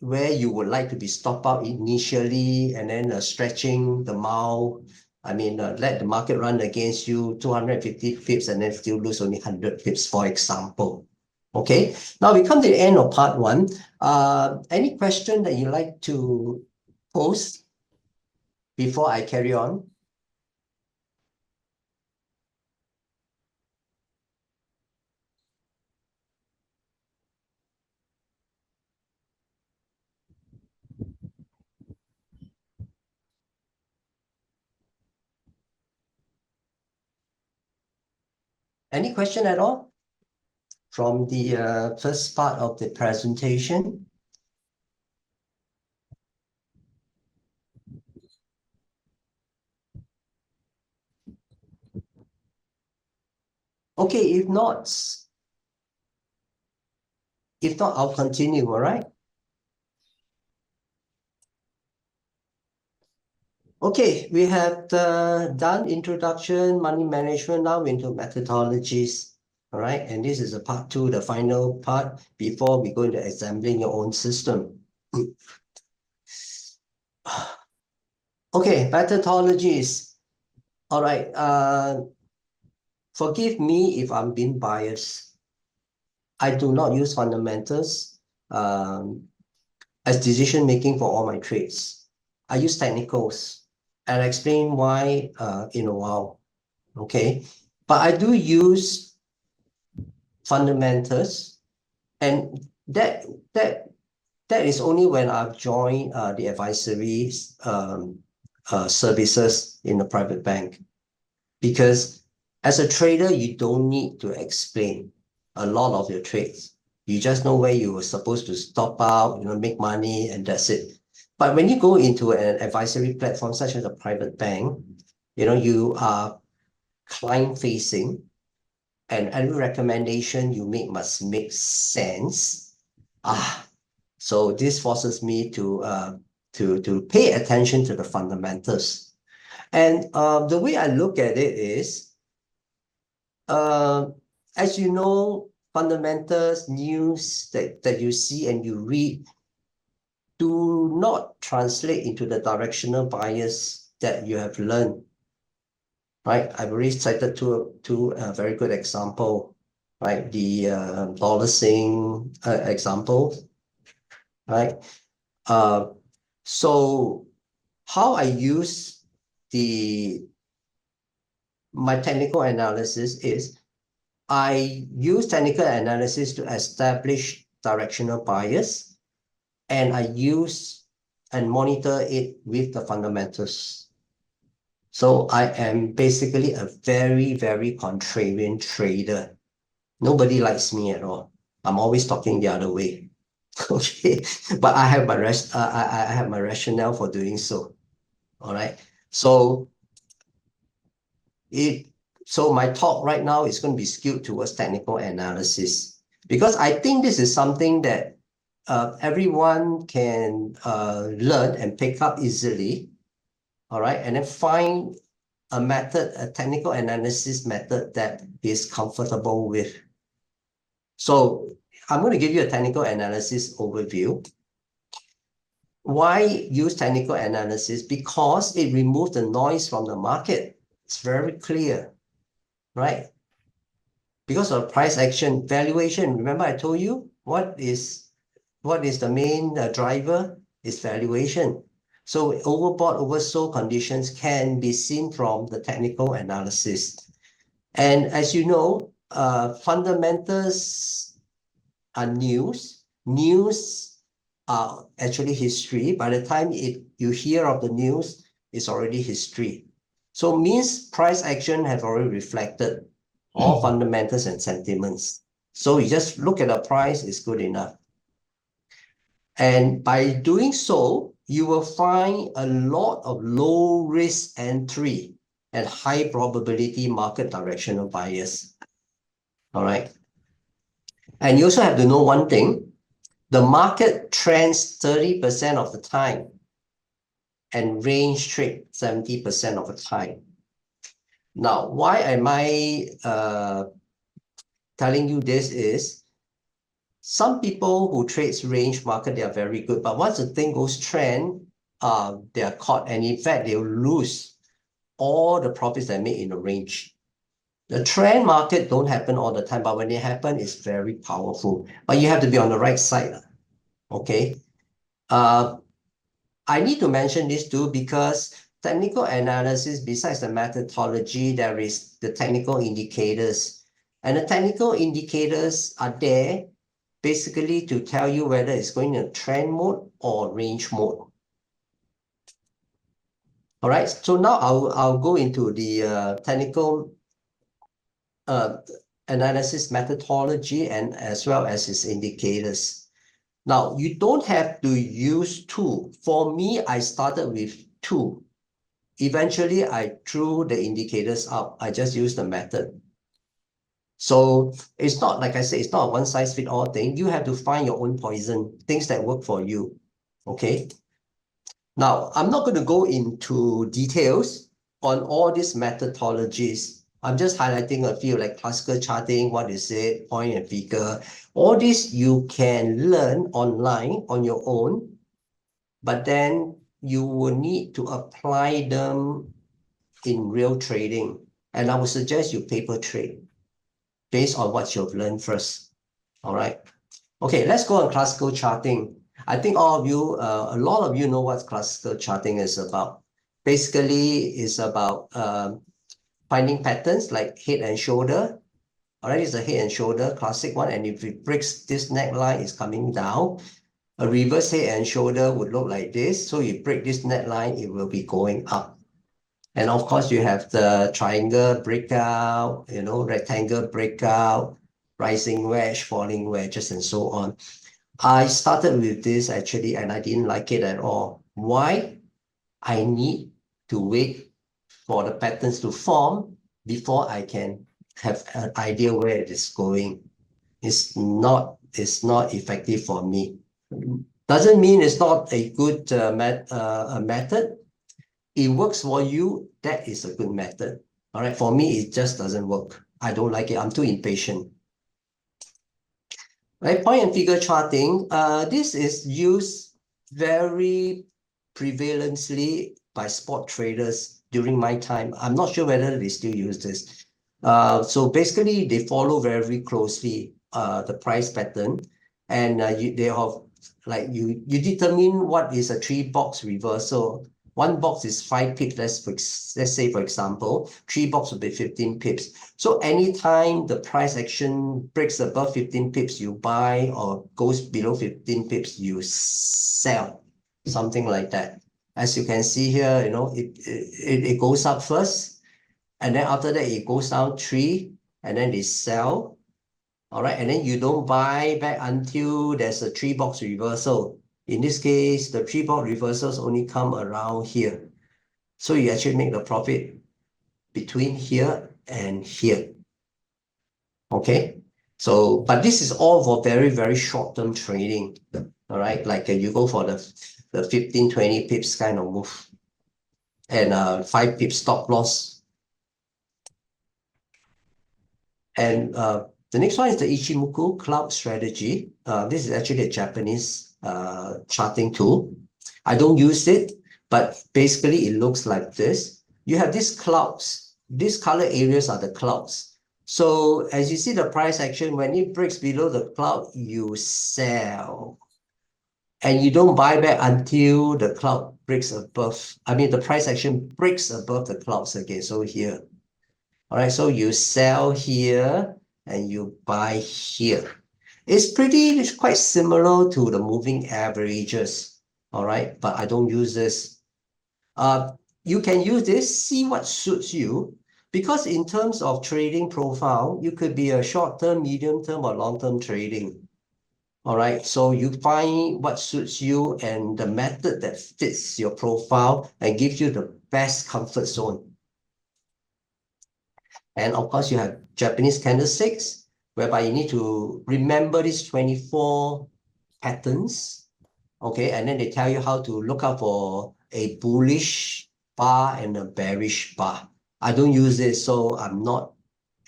where you would like to be stopped out initially, and then stretching the mouth. I mean, let the market run against you 250 pips and then still lose only 100 pips, for example. Okay, now we come to the end of part one. Any question that you like to pose before I carry on? Any question at all from the first part of the presentation? Okay, if not, I'll continue, all right? Okay, we have done introduction, money management, now into methodologies, all right? And this is a part two, the final part, before we go into assembling your own system. Okay, methodologies. All right, forgive me if I'm being biased. I do not use fundamentals as decision making for all my trades. I use technicals. I'll explain why in a while. Okay, but I do use fundamentals, and that is only when I've joined the advisory services in the private bank. Because as a trader, you don't need to explain a lot of your trades. You just know where you were supposed to stop out, make money, and that's it. But when you go into an advisory platform such as a private bank, you are client facing, and every recommendation you make must make sense. So this forces me to pay attention to the fundamentals. And the way I look at it is, as you know, fundamentals, news that you see and you read, do not translate into the directional bias that you have learned, right? I've already cited two very good example, right? The dollar sing example, right? So how I use my technical analysis is I use technical analysis to establish directional bias, and I use and monitor it with the fundamentals. So I am basically a very, very contrarian trader. Nobody likes me at all. I'm always talking the other way. Okay, but I have I have my rationale for doing so. All right. So my talk right now is going to be skewed towards technical analysis, because I think this is something that everyone can learn and pick up easily. All right, and then find a method, a technical analysis method that is comfortable with. So I'm going to give you a technical analysis overview. Why use technical analysis? Because it removes the noise from the market. It's very clear, right? Because of price action, valuation. Remember I told you what is the main driver? Is valuation. So overbought, oversold conditions can be seen from the technical analysis. And as you know, fundamentals are news. News are actually history. By the time you hear of the news, it's already history. So means price action have already reflected all fundamentals and sentiments. So you just look at the price, is good enough. And by doing so, you will find a lot of low risk entry and high probability market directional bias. All right. And you also have to know one thing: the market trends 30% of the time and range trade 70% of the time. Now, why am I telling you this is, some people who trades range market, they are very good. But once the thing goes trend, they are caught. And in fact, they'll lose all the profits they made in the range. The trend market don't happen all the time, but when they happen, it's very powerful. But you have to be on the right side. Okay. I need to mention this too, because technical analysis, besides the methodology, there is the technical indicators. And the technical indicators are there basically to tell you whether it's going in trend mode or range mode. All right, so now I'll go into the technical analysis methodology and as well as its indicators. Now, you don't have to use two. For me, I started with two. Eventually, I threw the indicators out. I just used the method. So it's not, like I said, it's not a one-size-fits-all thing. You have to find your own poison, things that work for you. Okay. Now, I'm not going to go into details on all these methodologies. I'm just highlighting a few, like classical charting, what is it, point and figure. All this you can learn online on your own, but then you will need to apply them in real trading. And I would suggest you paper trade based on what you've learned first. All right. Okay, let's go on classical charting. I think all of you, a lot of you know what classical charting is about. Basically, it's about finding patterns like head and shoulder. All right, it's a head and shoulder, classic one. And if it breaks this neckline, it's coming down. A reverse head and shoulder would look like this. So you break this neckline, it will be going up. And of course, you have the triangle breakout, rectangle breakout, rising wedge, falling wedges, and so on. I started with this actually, and I didn't like it at all. Why? I need to wait for the patterns to form before I can have an idea where it is going. It's not effective for me. Doesn't mean it's not a good method. It works for you, that is a good method. All right, for me, it just doesn't work. I don't like it. I'm too impatient. Right, point and figure charting. This is used very prevalently by spot traders during my time. I'm not sure whether they still use this. So basically, they follow very closely the price pattern, and they have like you determine what is a 3-box reversal. One box is 5 pips. Let's say, for example, 3 box would be 15 pips. So anytime the price action breaks above 15 pips, you buy, or goes below 15 pips, you sell, something like that. As you can see here, it goes up first, and then after that it goes down 3, and then they sell. All right, and then you don't buy back until there's a 3-box reversal. In this case, the 3-box reversals only come around here. So you actually make the profit between here and here. Okay, so but this is all for very, very short-term trading. All right, like you go for the 15, 20 pips kind of move, and 5 pips stop loss. And the next one is the Ichimoku Cloud Strategy. This is actually a Japanese charting tool. I don't use it, but basically it looks like this. You have these clouds. These color areas are the clouds. So as you see the price action, when it breaks below the cloud, you sell. And you don't buy back until the cloud breaks above. I mean, the price action breaks above the clouds again. So here. All right, so you sell here and you buy here. It's quite similar to the moving averages. All right, but I don't use this. You can use this, see what suits you, because in terms of trading profile, you could be a short-term, medium-term, or long-term trading. All right, so you find what suits you and the method that fits your profile and gives you the best comfort zone. And of course, you have Japanese candlesticks, whereby you need to remember these 24 patterns. Okay, and then they tell you how to look out for a bullish bar and a bearish bar. I don't use it, so I'm not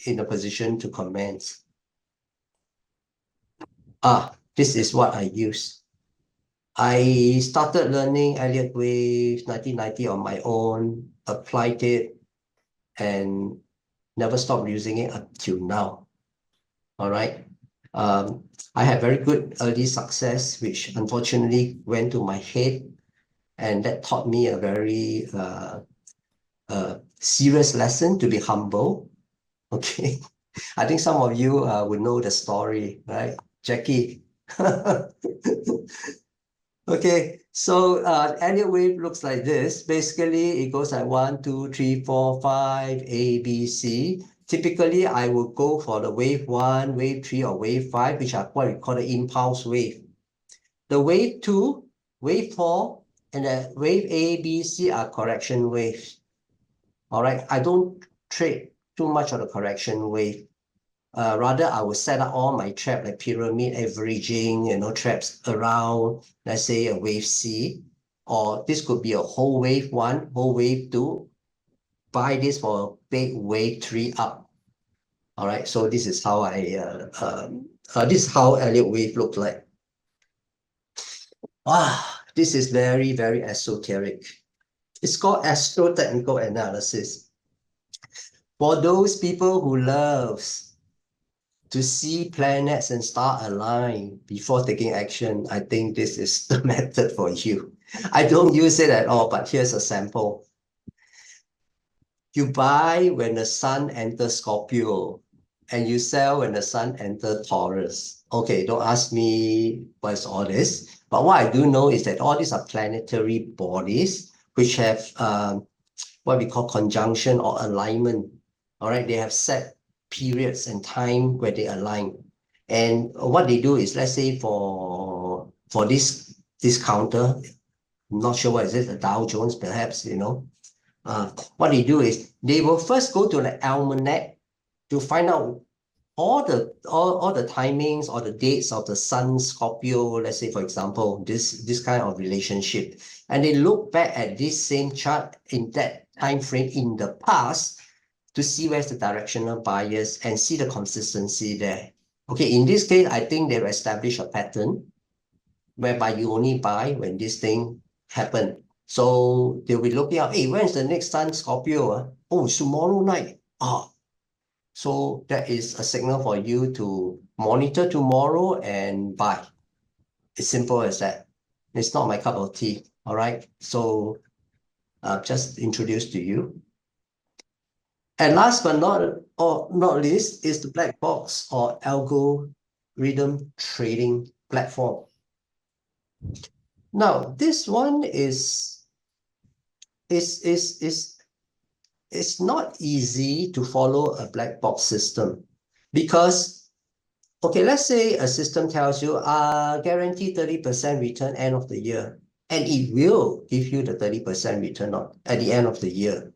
in a position to comment. This is what I use. I started learning Elliot Wave 1990 on my own, applied it, and never stopped using it until now. All right. I had very good early success, which unfortunately went to my head, and that taught me a very serious lesson to be humble. Okay. I think some of you would know the story, right? Jackie. Okay, so Elliott wave looks like this. Basically, it goes like 1, 2, 3, 4, 5, A, B, C. Typically, I will go for the wave 1, wave 3, or wave 5, which are what we call the impulse wave. The wave 2, wave 4, and the wave A, B, C are correction waves. All right, I don't trade too much of the correction wave. Rather, I will set up all my trap like pyramid averaging, traps around, let's say, a wave C, or this could be a whole wave 1, whole wave 2. Buy this for a big wave 3 up. All right, so this is how this is how Elliott wave looked like. This is very, very esoteric. It's called astro-technical analysis. For those people who loves to see planets and stars align before taking action, I think this is the method for you. I don't use it at all, but here's a sample. You buy when the sun enters Scorpio, and you sell when the sun enters Taurus. Okay, don't ask me what's all this, but what I do know is that all these are planetary bodies which have what we call conjunction or alignment. All right, they have set periods and time where they align. And what they do is, let's say for this counter, I'm not sure what is it, the Dow Jones perhaps, what they do is they will first go to the almanac to find out all the timings or the dates of the sun Scorpio, let's say for example, this kind of relationship. And they look back at this same chart in that time frame in the past to see where's the directional bias and see the consistency there. Okay, in this case, I think they've established a pattern. whereby you only buy when this thing happen. So they'll be looking out, hey, when's the next sun Scorpio? Oh, it's tomorrow night. So that is a signal for you to monitor tomorrow and buy. It's simple as that. It's not my cup of tea. All right. So just introduced to you. And last but not least is the black box or algorithm trading platform. Now, this one is it's not easy to follow a black box system because, okay, let's say a system tells you guarantee 30% return end of the year, and it will give you the 30% return at the end of the year.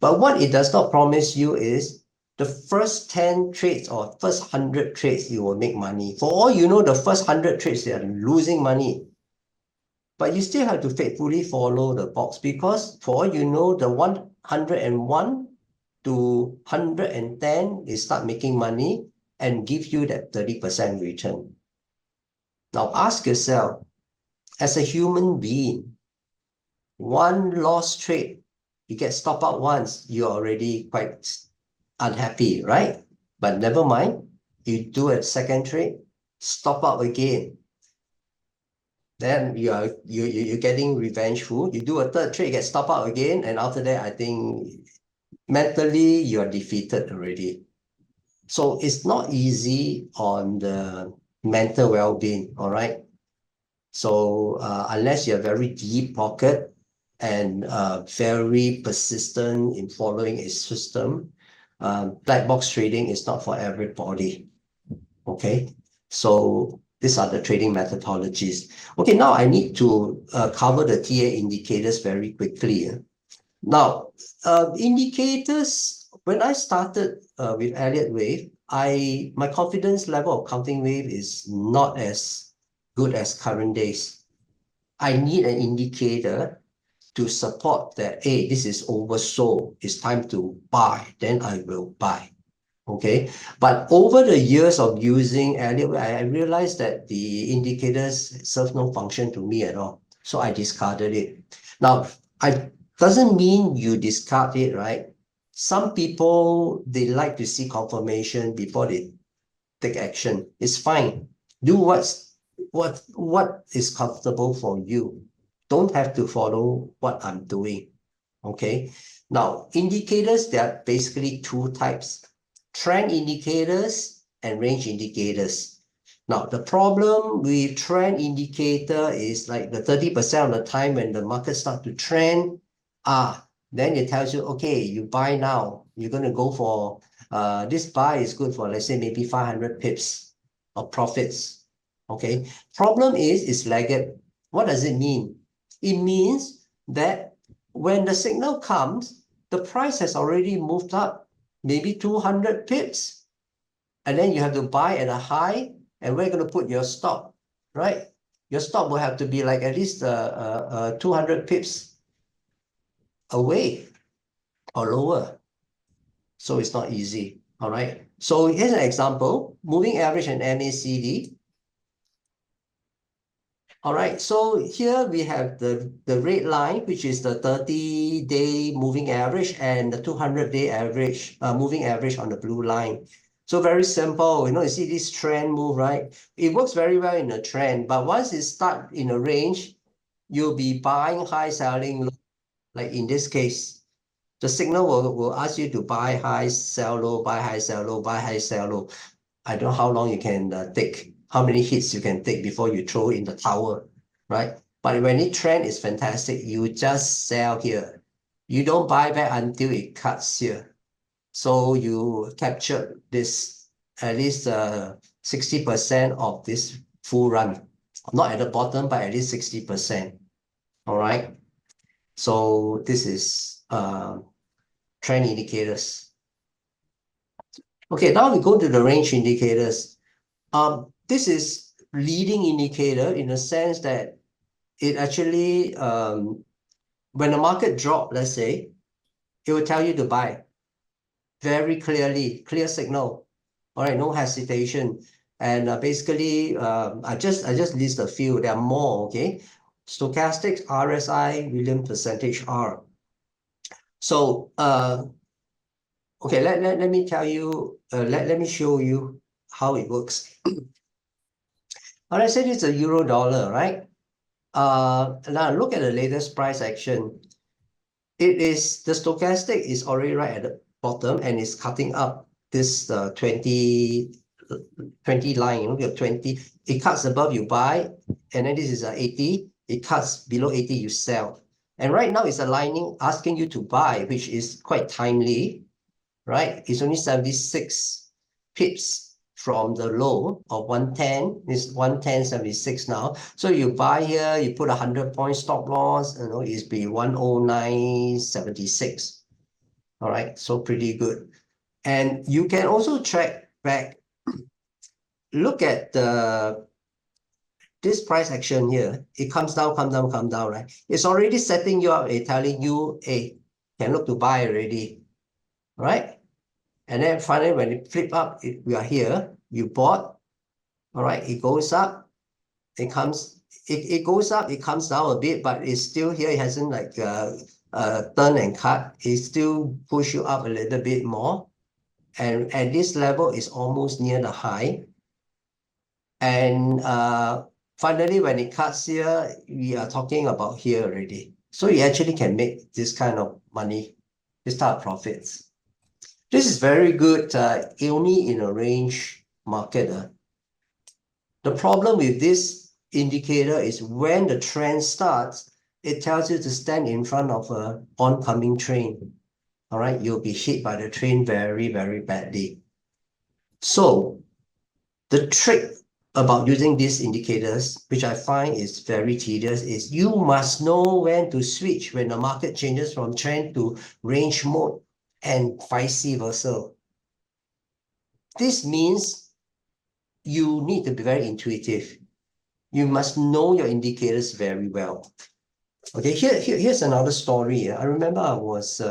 But what it does not promise you is the first 10 trades or first 100 trades you will make money. For all you know, the first 100 trades, they are losing money. But you still have to faithfully follow the box because for all you know, the 101 to 110 is start making money and give you that 30% return. Now ask yourself, as a human being, one lost trade, you get stop out once, you're already quite unhappy, right? But never mind, you do a second trade, stop out again. Then you're getting revengeful. You do a third trade, get stop out again, and after that, I think mentally you're defeated already. So it's not easy on the mental well-being, all right? So unless you're very deep pocket and very persistent in following a system, black box trading is not for everybody, okay? So these are the trading methodologies. Okay, now I need to cover the TA indicators very quickly. Now, indicators, when I started with Elliot Wave, my confidence level of counting wave is not as good as current days. I need an indicator to support that, hey, this is oversold, it's time to buy, then I will buy. Okay, but over the years of using Elliot, I realized that the indicators serve no function to me at all. So I discarded it. Now, I doesn't mean you discard it, right? Some people, they like to see confirmation before they take action. It's fine. Do what is comfortable for you. Don't have to follow what I'm doing. Okay. Now, indicators, there are basically two types: trend indicators and range indicators. Now, the problem with trend indicator is like the 30% of the time when the market starts to trend, then it tells you, okay, you buy now. You're going to go for, this buy is good for, let's say, maybe 500 pips of profits. Okay. Problem is, it's lagged. What does it mean? It means that when the signal comes, the price has already moved up, maybe 200 pips. And then you have to buy at a high, and we're going to put your stop, right? Your stop will have to be like at least 200 pips away or lower. So it's not easy, all right? So here's an example, moving average and MACD. All right, so here we have the red line, which is the 30-day moving average, and the 200-day average, moving average on the blue line. So very simple, you see this trend move, right? It works very well in a trend, but once it starts in a range, you'll be buying high, selling low. Like in this case, the signal will ask you to buy high, sell low, buy high, sell low, buy high, sell low. I don't know how long you can take, how many hits you can take before you throw in the towel, right? But when it trend is fantastic, you just sell here. You don't buy back until it cuts here. So you capture this, at least 60% of this full run. Not at the bottom, but at least 60%. All right. So this is trend indicators. Okay, now we go to the range indicators. This is leading indicator in the sense that it actually, when the market drop, let's say, it will tell you to buy very clearly, clear signal. All right, no hesitation. And basically, I just list a few. There are more, okay? Stochastics, RSI, Williams percentage R. So, okay, let me tell you, let me show you how it works. All right, say it's a euro dollar, right? Now look at the latest price action. It is, the stochastic is already right at the bottom and is cutting up this 20 line. Look at 20. It cuts above, you buy, and then this is 80. It cuts below 80, you sell. And right now it's aligning, asking you to buy, which is quite timely, right? It's only 76 pips from the low of 110. It's 110.76 now. So you buy here, you put 100-point stop loss, you know, it's be 109.76. All right, so pretty good. And you can also track back, look at this price action here. It comes down, right? It's already setting you up, telling you, hey, can look to buy already, right? And then finally, when it flip up, we are here, you bought, all right, it goes up, it goes up, it comes down a bit, but it's still here. It hasn't like turn and cut. It still push you up a little bit more. And at this level is almost near the high. And finally, when it cuts here, we are talking about here already. So you actually can make this kind of money, this type of profits. This is very good, only in a range market. The problem with this indicator is when the trend starts, it tells you to stand in front of an oncoming train. All right, you'll be hit by the train very, very badly. So the trick about using these indicators, which I find is very tedious, is you must know when to switch when the market changes from trend to range mode and vice versa. This means you need to be very intuitive. You must know your indicators very well. Okay, here's another story. I remember I was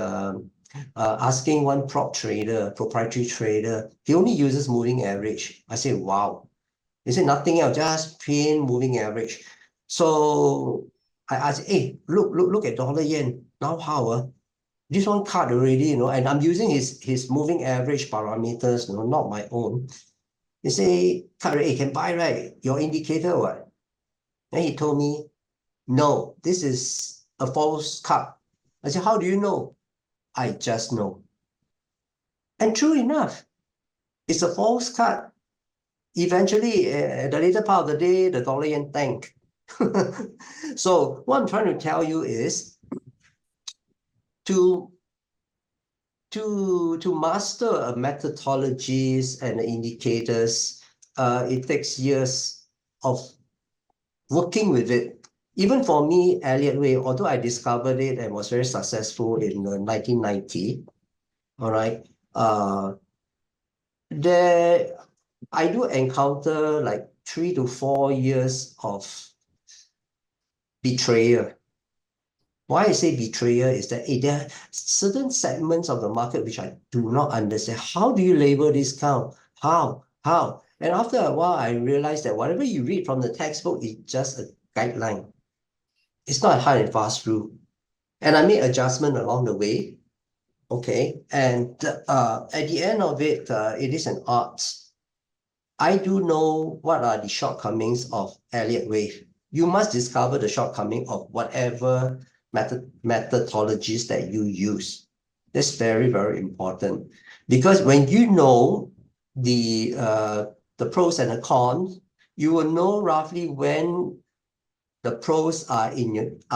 asking one prop trader, proprietary trader. He only uses moving average. I said, wow. He said, nothing else, just plain moving average. So I asked, hey, look at dollar yen. Now how? This one cut already, you know, and I'm using his moving average parameters, you know, not my own. He say, cut already, can buy, right? Your indicator, what? And he told me, no, this is a false cut. I said, how do you know? I just know. And true enough, it's a false cut. Eventually, at the later part of the day, the dollar yen tanked. So what I'm trying to tell you is to master methodologies and indicators, it takes years of working with it. Even for me, Elliot Way, although I discovered it and was very successful in 1990, all right, there I do encounter like 3 to 4 years of betrayal. Why I say betrayal is that there are certain segments of the market which I do not understand. How do you label this count? How? And after a while, I realized that whatever you read from the textbook is just a guideline. It's not a hard and fast rule. And I made adjustment along the way. Okay. And at the end of it, it is an art. I do know what are the shortcomings of Elliott wave. You must discover the shortcoming of whatever methodologies that you use. That's very, very important. Because when you know the pros and the cons, you will know roughly when the pros are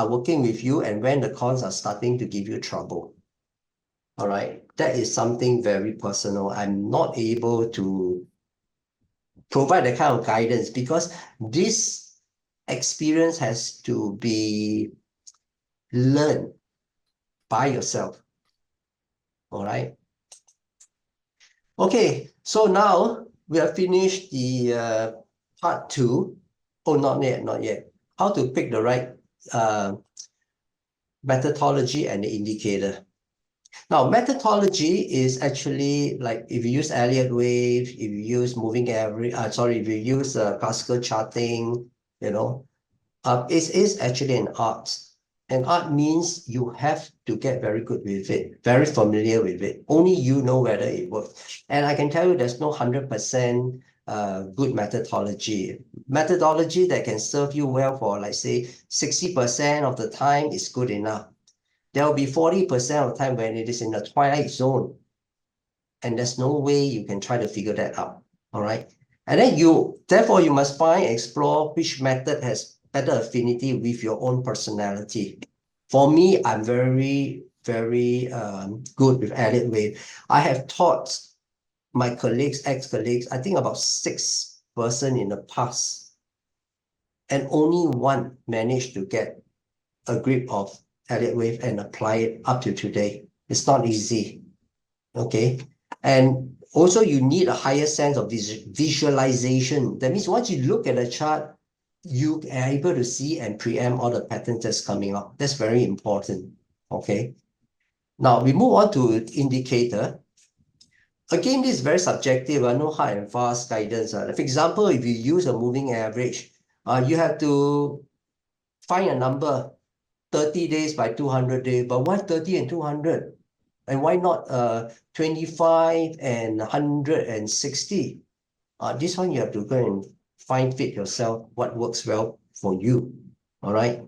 working with you and when the cons are starting to give you trouble. All right. That is something very personal. I'm not able to provide that kind of guidance because this experience has to be learned by yourself. All right. Okay, so now we have finished the part 2. Oh, not yet. How to pick the right methodology and the indicator. Now, methodology is actually like if you use Elliot wave, if you use moving average, if you use classical charting, you know, it is actually an art. And art means you have to get very good with it, very familiar with it. Only you know whether it works. And I can tell you there's no 100% good methodology. Methodology that can serve you well for, like, say, 60% of the time is good enough. There will be 40% of the time when it is in the twilight zone, and there's no way you can try to figure that out. All right. And then therefore, you must find and explore which method has better affinity with your own personality. For me, I'm very, very good with Elliot Wave. I have taught my colleagues, ex-colleagues, I think about 6 person in the past, and only one managed to get a grip of Elliot Wave and apply it up to today. It's not easy. Okay. And also you need a higher sense of visualization. That means once you look at a chart, you are able to see and preempt all the patterns that's coming up. That's very important. Okay. Now we move on to indicator. Again, this is very subjective, no hard and fast guidance. For example, if you use a moving average, you have to find a number 30 days by 200 days, but why 30 and 200? And why not 25 and 160? This one you have to go and find fit yourself what works well for you. All right.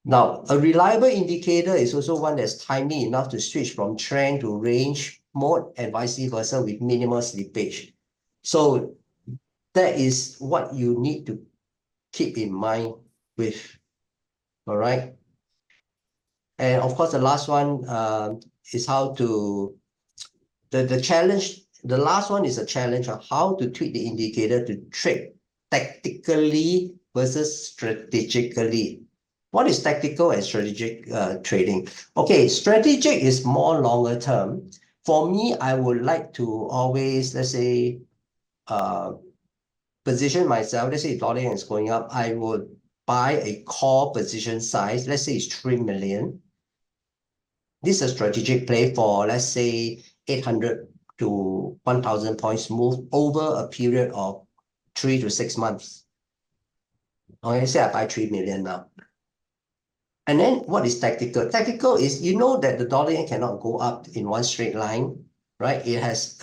Now, a reliable indicator is also one that's timely enough to switch from trend to range mode and vice versa with minimal slippage. So that is what you need to keep in mind with. All right. And of course, the last one is how to the challenge. The last one is a challenge on how to tweak the indicator to trade tactically versus strategically. What is tactical and strategic trading? Okay, strategic is more longer term. For me, I would like to always, let's say, position myself. Let's say if dollar yen is going up, I would buy a call position size. Let's say it's 3 million. This is a strategic play for, let's say, 800 to 1,000 points move over a period of 3 to 6 months. Okay, say I buy 3 million now. And then what is tactical? Tactical is, you know that the dollar yen cannot go up in one straight line, right? It has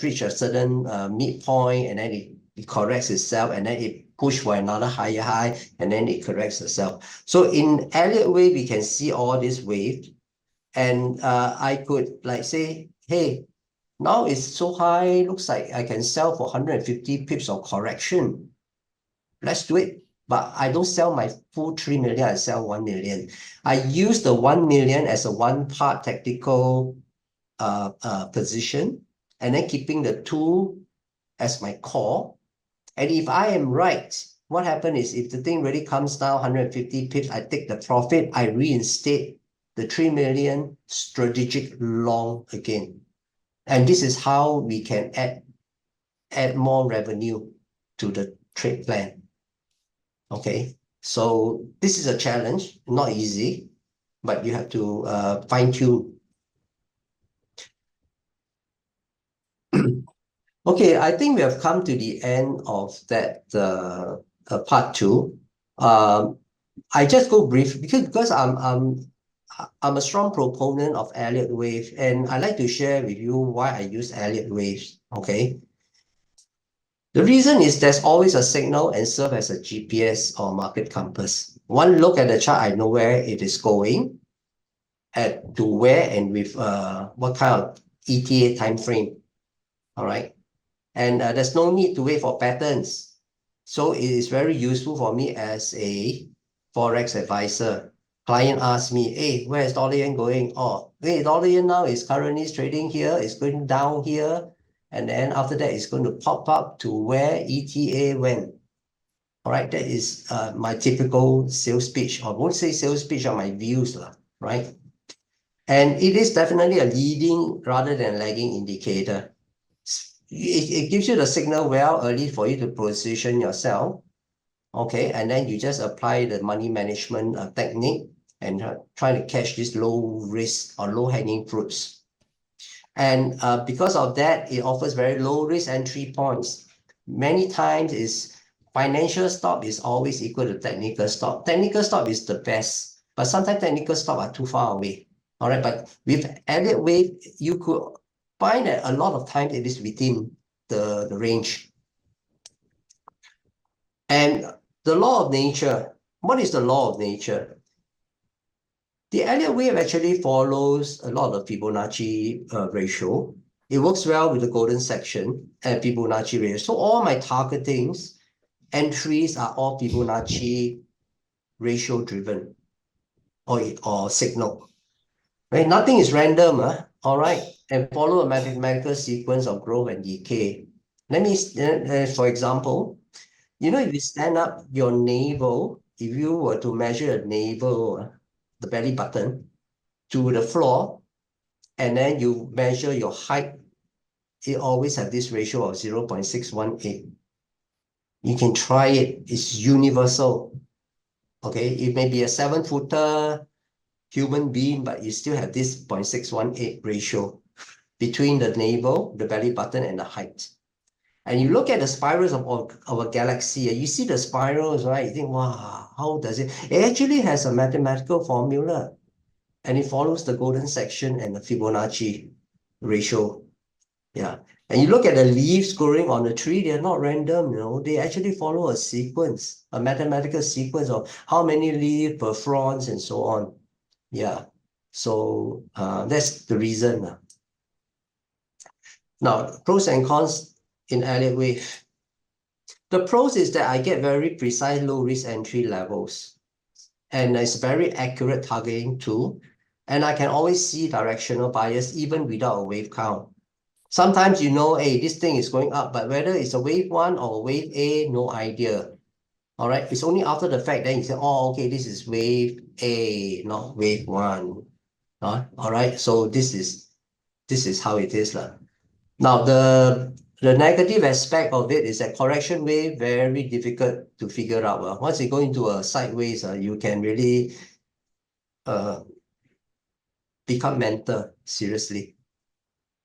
reached a certain midpoint, and then it corrects itself, and then it push for another higher high, and then it corrects itself. So in Elliott wave, we can see all these waves. And I could like say, hey, now it's so high, looks like I can sell for 150 pips of correction. Let's do it. But I don't sell my full 3 million, I sell 1 million. I use the 1 million as a one-part tactical position, and then keeping the 2 as my core. And if I am right, what happens is if the thing really comes down 150 pips, I take the profit, I reinstate the 3 million strategic long again. And this is how we can add more revenue to the trade plan. Okay, so this is a challenge, not easy, but you have to fine tune. Okay, I think we have come to the end of that part 2. I just go brief because I'm a strong proponent of Elliott wave, and I like to share with you why I use Elliott waves. Okay. The reason is there's always a signal and serve as a GPS or market compass. One look at the chart, I know where it is going, to where and with what kind of ETA time frame. All right. And there's no need to wait for patterns. So it is very useful for me as a Forex advisor. Client asks me, hey, where is dollar yen going? Oh, hey, dollar yen now is currently trading here, it's going down here. And then after that, it's going to pop up to where ETA went. All right, that is my typical sales pitch, or I won't say sales pitch, or my views, right? And it is definitely a leading rather than lagging indicator. It gives you the signal well early for you to position yourself. Okay, and then you just apply the money management technique. and trying to catch these low risk or low hanging fruits. And because of that, it offers very low risk entry points. Many times is financial stop is always equal to technical stop. Technical stop is the best, but sometimes technical stop are too far away. All right, but with Elliott wave, you could find that a lot of times it is within the range. And the law of nature, what is the law of nature? The Elliott wave actually follows a lot of Fibonacci ratio. It works well with the golden section and Fibonacci ratio. So all my targetings, entries are all Fibonacci ratio driven or signal. Right? Nothing is random, all right, and follow a mathematical sequence of growth and decay. Let me, for example, if you stand up your navel, if you were to measure a navel, the belly button, to the floor, and then you measure your height, it always have this ratio of 0.618. You can try it. It's universal. Okay, it may be a 7-footer human being, but you still have this 0.618 ratio between the navel, the belly button, and the height. And you look at the spirals of a galaxy, you see the spirals, right? You think, wow, how does it? It actually has a mathematical formula, and it follows the golden section and the Fibonacci ratio. Yeah. And you look at the leaves growing on the tree, they're not random, they actually follow a sequence, a mathematical sequence of how many leaves per frond and so on. Yeah. So that's the reason. Now, pros and cons in Elliott wave. The pros is that I get very precise low risk entry levels, and it's very accurate targeting tool, and I can always see directional bias even without a wave count. Sometimes hey, this thing is going up, but whether it's a wave 1 or a wave A, no idea. All right, it's only after the fact that you say, oh, okay, this is wave A, not wave 1. All right, so this is how it is. Now, the negative aspect of it is that correction wave very difficult to figure out. Once you go into a sideways, you can really become mental, seriously.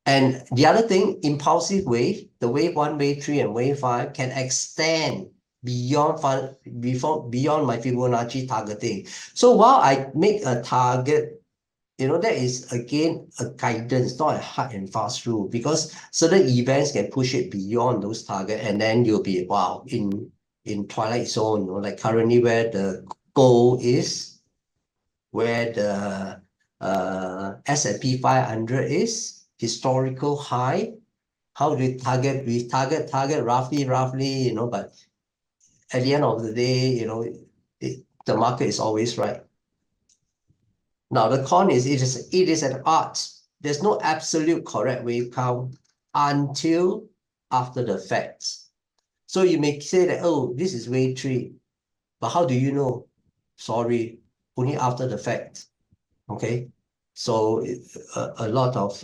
And the other thing, impulsive wave, the wave 1, wave 3, and wave 5 can extend beyond my Fibonacci targeting. So while I make a target, that is again a guidance, not a hard and fast rule, because certain events can push it beyond those targets, and then you'll be wow in twilight zone, like currently where the goal is, where the S&P 500 is, historical high. How do we target? We target roughly, but at the end of the day, the market is always right. Now, the con is it is an art. There's no absolute correct wave count until after the facts. So you may say that, oh, this is wave 3, but how do you know? Sorry, only after the fact. Okay, so a lot of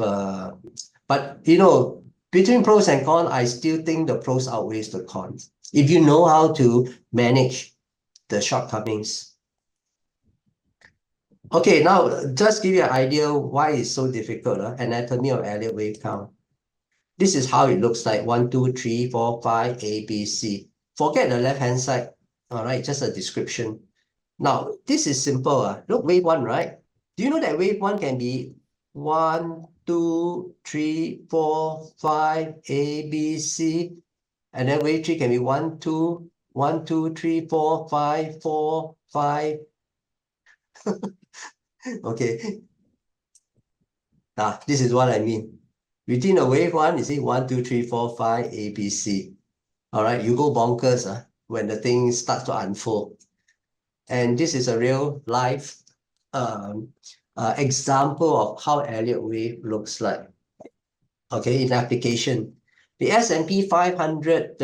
but between pros and cons, I still think the pros outweighs the cons if you know how to manage the shortcomings. Okay, now just give you an idea why it's so difficult. Anatomy of Elliott wave count. This is how it looks like. 1, 2, 3, 4, 5, A, B, C. Forget the left-hand side. All right, just a description. Now, this is simple. Look, wave 1, right? Do you know that wave 1 can be 1, 2, 3, 4, 5, A, B, C, and then wave 3 can be 1, 2, 1, 2, 3, 4, 5, 4, 5. Okay. This is what I mean. Within a wave 1, you see 1, 2, 3, 4, 5, A, B, C. All right, you go bonkers when the thing starts to unfold. And this is a real life example of how Elliott wave looks like. Okay, in application. The S&P 500,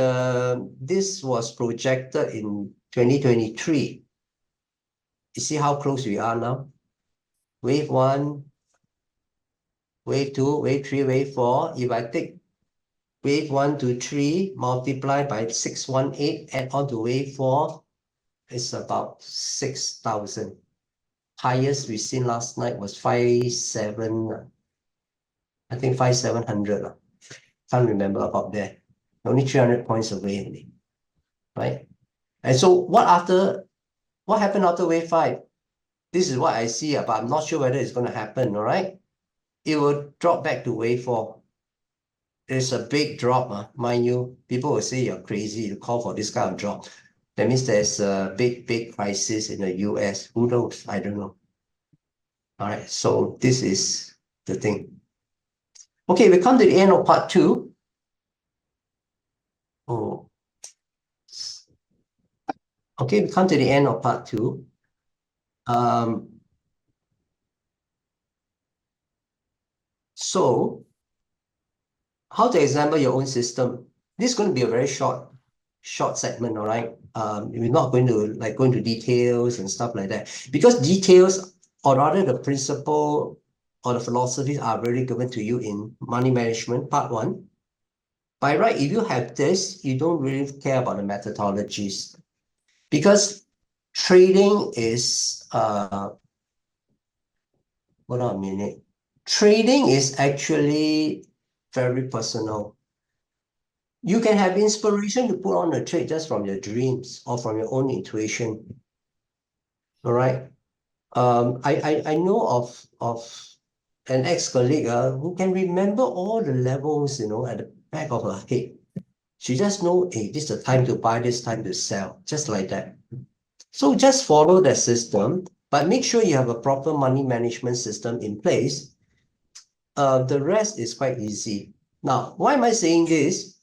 this was projected in 2023. You see how close we are now? Wave 1, wave 2, wave 3, wave 4. If I take wave 1 to 3, multiply by 618, add on to wave 4, it's about 6,000. highest we've seen last night was 5,700. I think 5,700. Can't remember about that. Only 300 points away only, right? And so what happened after wave 5? This is what I see, but I'm not sure whether it's going to happen, all right? It will drop back to wave 4. It's a big drop, mind you. People will say you're crazy to call for this kind of drop. That means there's a big crisis in the US. Who knows? I don't know. All right, so this is the thing. Okay, we come to the end of part 2. Oh, okay, we come to the end of part 2. So how to examine your own system? This is going to be a very short segment, all right? We're not going to go into details and stuff like that, because details, or rather the principle or the philosophies, are really given to you in money management part 1. By right, if you have this, you don't really care about the methodologies, because trading is hold on a minute. Trading is actually very personal. You can have inspiration to put on a trade just from your dreams or from your own intuition. All right. I know of an ex-colleague who can remember all the levels, at the back of her head. She just know, hey, this is the time to buy, this time to sell, just like that. So just follow that system, but make sure you have a proper money management system in place. The rest is quite easy. Now, why am I saying this?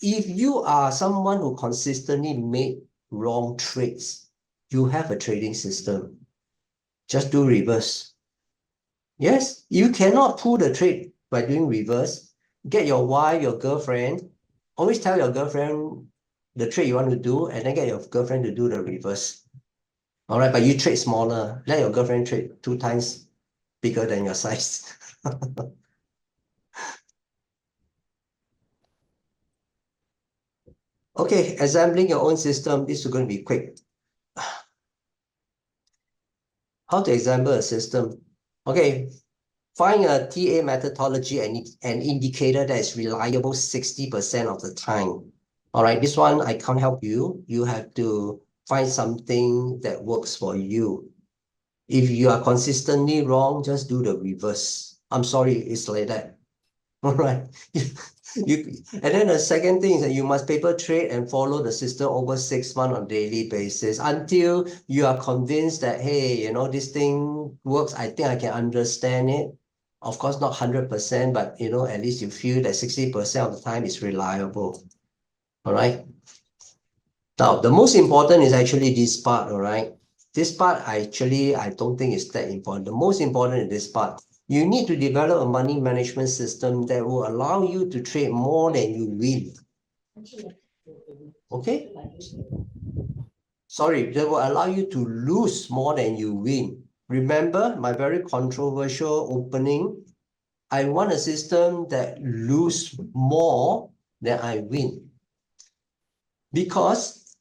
If you are someone who consistently made wrong trades, you have a trading system. Just do reverse. Yes, you cannot pull the trade by doing reverse. Get your wife, your girlfriend, always tell your girlfriend the trade you want to do, and then get your girlfriend to do the reverse. All right, but you trade smaller. Let your girlfriend trade 2 times bigger than your size. Okay, assembling your own system. This is going to be quick. How to assemble a system? Okay, find a TA methodology and an indicator that is reliable 60% of the time. All right, this one I can't help you. You have to find something that works for you. If you are consistently wrong, just do the reverse. I'm sorry, it's like that. All right. And then the second thing is that you must paper trade and follow the system over 6 months on a daily basis until you are convinced that, hey, this thing works. I think I can understand it. Of course, not 100%, but at least you feel that 60% of the time is reliable. All right. Now, the most important is actually this part, all right? This part, I don't think is that important. The most important is this part. You need to develop a money management system that will allow you to trade more than you win. Okay? Sorry, that will allow you to lose more than you win. Remember my very controversial opening? I want a system that lose more than I win. Because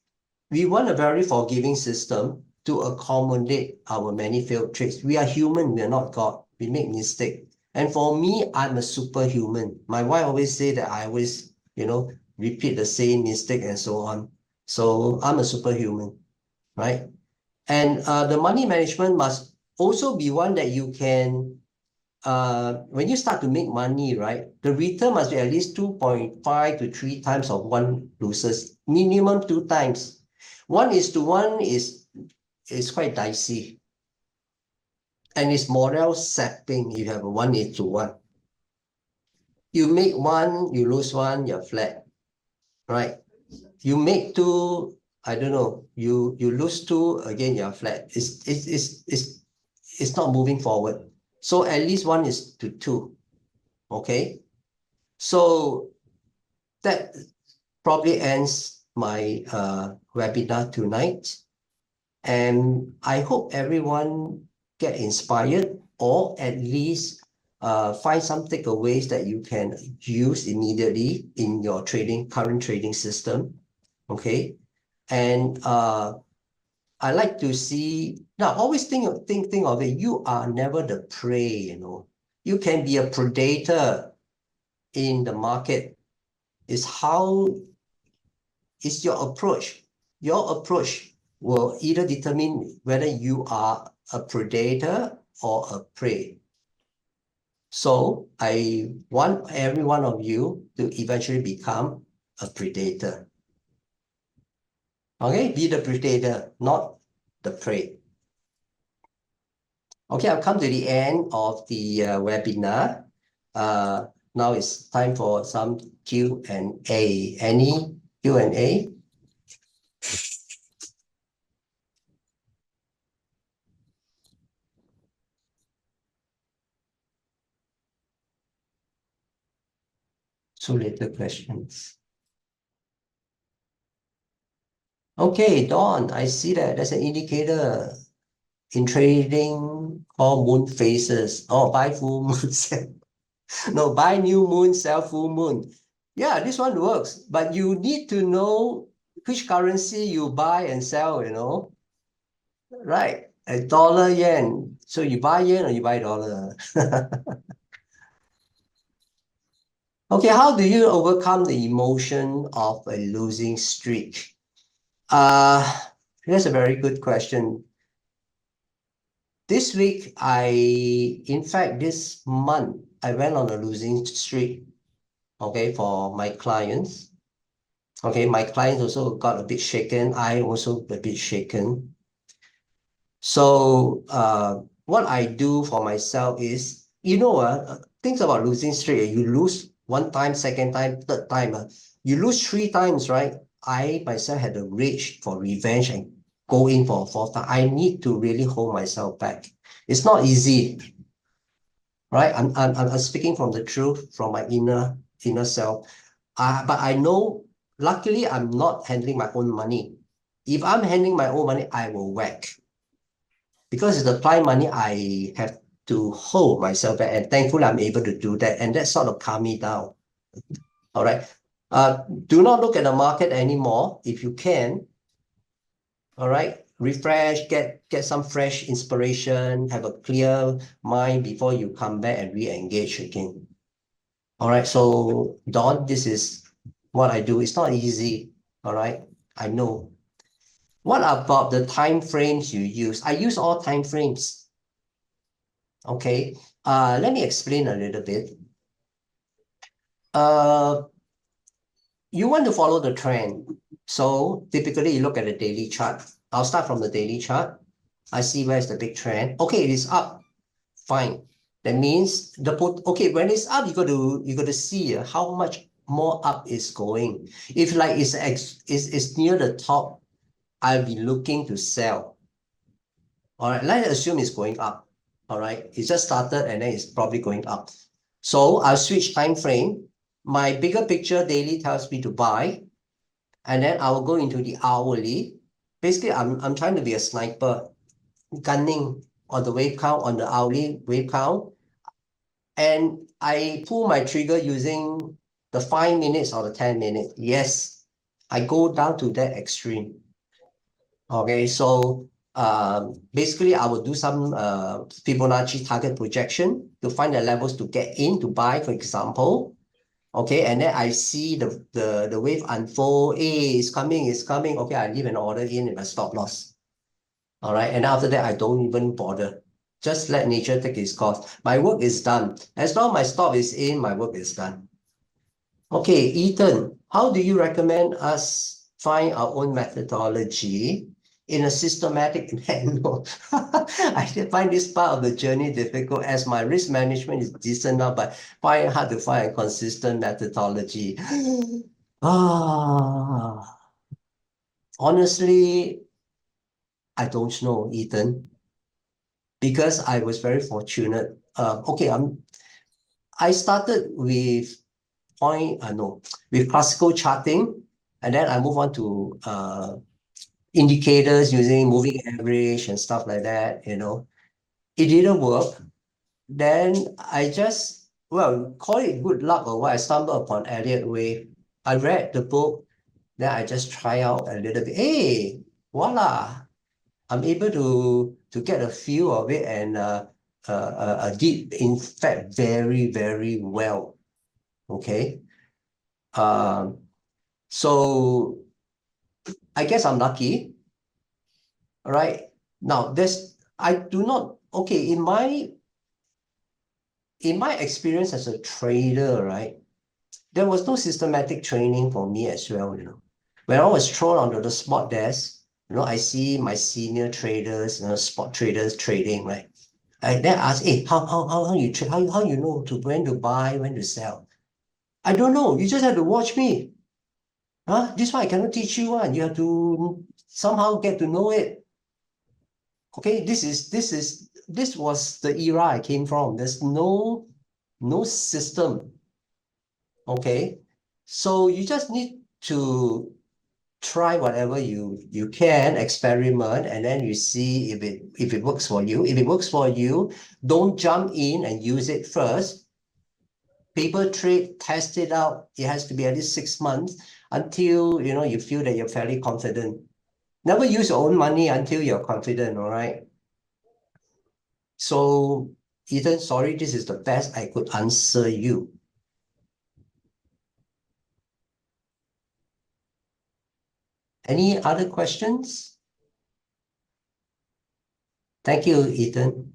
we want a very forgiving system to accommodate our many failed trades. We are human, we are not God. We make mistakes. And for me, I'm a superhuman. My wife always say that I always, repeat the same mistake and so on. So I'm a superhuman, right? And the money management must also be one that you can, when you start to make money, right, the return must be at least 2.5 to 3 times of one loses, minimum 2 times. 1:1 is quite dicey. And it's morale sapping if you have a 1:1. You make one, you lose one, you're flat, right? You make two, I don't know, you lose two, again, you're flat. It's not moving forward. So at least 1:2, okay? So that probably ends my webinar tonight. And I hope everyone get inspired, or at least find some takeaways that you can use immediately in your current trading system. Okay. And I like to see now. Always think of it. You are never the prey. You can be a predator in the market. Is how is your approach. Your approach will either determine whether you are a predator or a prey. So I want every one of you to eventually become a predator. Okay, be the predator, not the prey. Okay, I've come to the end of the webinar. Uh, Now it's time for some Q&A. Any Q&A? So little questions. Okay, Dawn, I see that there's an indicator in trading called moon phases. Oh, buy full moon. No, buy new moon, sell full moon. Yeah, this one works, but you need to know which currency you buy and sell. Right? A dollar yen. So you buy yen or you buy dollar? Okay, how do you overcome the emotion of a losing streak? Uh, that's a very good question. This week, in fact, this month, I went on a losing streak, okay, for my clients. Okay, my clients also got a bit shaken. I also a bit shaken. So what I do for myself is, things about losing streak. You lose one time, second time, third time. You lose three times, right? I myself had a rage for revenge and go in for a fourth time. I need to really hold myself back. It's not easy, right? I'm speaking from the truth, from my inner self. But I know, luckily, I'm not handling my own money. If I'm handling my own money, I will whack. Because it's the client money, I have to hold myself back. And thankfully, I'm able to do that. And that sort of calm me down. All right. Do not look at the market anymore if you can. All right. Refresh, get some fresh inspiration, have a clear mind before you come back and re-engage again. All right. So, Don, this is what I do. It's not easy. All right. I know. What about the time frames you use? I use all time frames. Okay, let me explain a little bit. Uh, you want to follow the trend. So typically you look at the daily chart. I'll start from the daily chart. I see where's the big trend. Okay, it is up. Fine. That means okay, when it's up, you got to see how much more up is going. If like it's near the top, I'll be looking to sell. All right, let's assume it's going up. All right, it just started and then it's probably going up. So I'll switch time frame. My bigger picture daily tells me to buy, and then I will go into the hourly. Basically, I'm trying to be a sniper, gunning on the wave count, on the hourly wave count, and I pull my trigger using the 5 minutes or the 10 minutes. Yes, I go down to that extreme. Okay, so basically I will do some Fibonacci target projection to find the levels to get in to buy, for example. Okay, and then I see the wave unfold. Hey, it's coming, it's coming. Okay, I leave an order in my stop loss. All right, and after that I don't even bother. Just let nature take its course. My work is done. As long as my stop is in, my work is done. Okay, Ethan, how do you recommend us find our own methodology in a systematic manner? I find this part of the journey difficult as my risk management is decent now, but find it hard to find a consistent methodology. Ah, honestly, I don't know, Ethan, because I was very fortunate. Okay, I started with no, with classical charting, and then I move on to indicators using moving average and stuff like that. It didn't work. Then I just, well, call it good luck or what. I stumbled upon Elliot Wave. I read the book, then I just try out a little bit. Hey, voila. I'm able to get a feel of it and did in fact very, very well. Okay. Um, so I guess I'm lucky. All right. Now, I do not, okay, in my experience as a trader, right, there was no systematic training for me as well. When I was thrown onto the spot desk, I see my senior traders, spot traders trading, right? I then ask, hey, how you trade? How you know when to buy, when to sell? I don't know. You just have to watch me. Huh? This one I cannot teach you one. You have to somehow get to know it. Okay, this was the era I came from. There's no system. Okay. So you just need to try whatever you can, experiment, and then you see if it works for you. If it works for you, don't jump in and use it first. Paper trade, test it out. It has to be at least 6 months until you feel that you're fairly confident. Never use your own money until you're confident, all right? So, Ethan, sorry, this is the best I could answer you. Any other questions? Thank you, Ethan.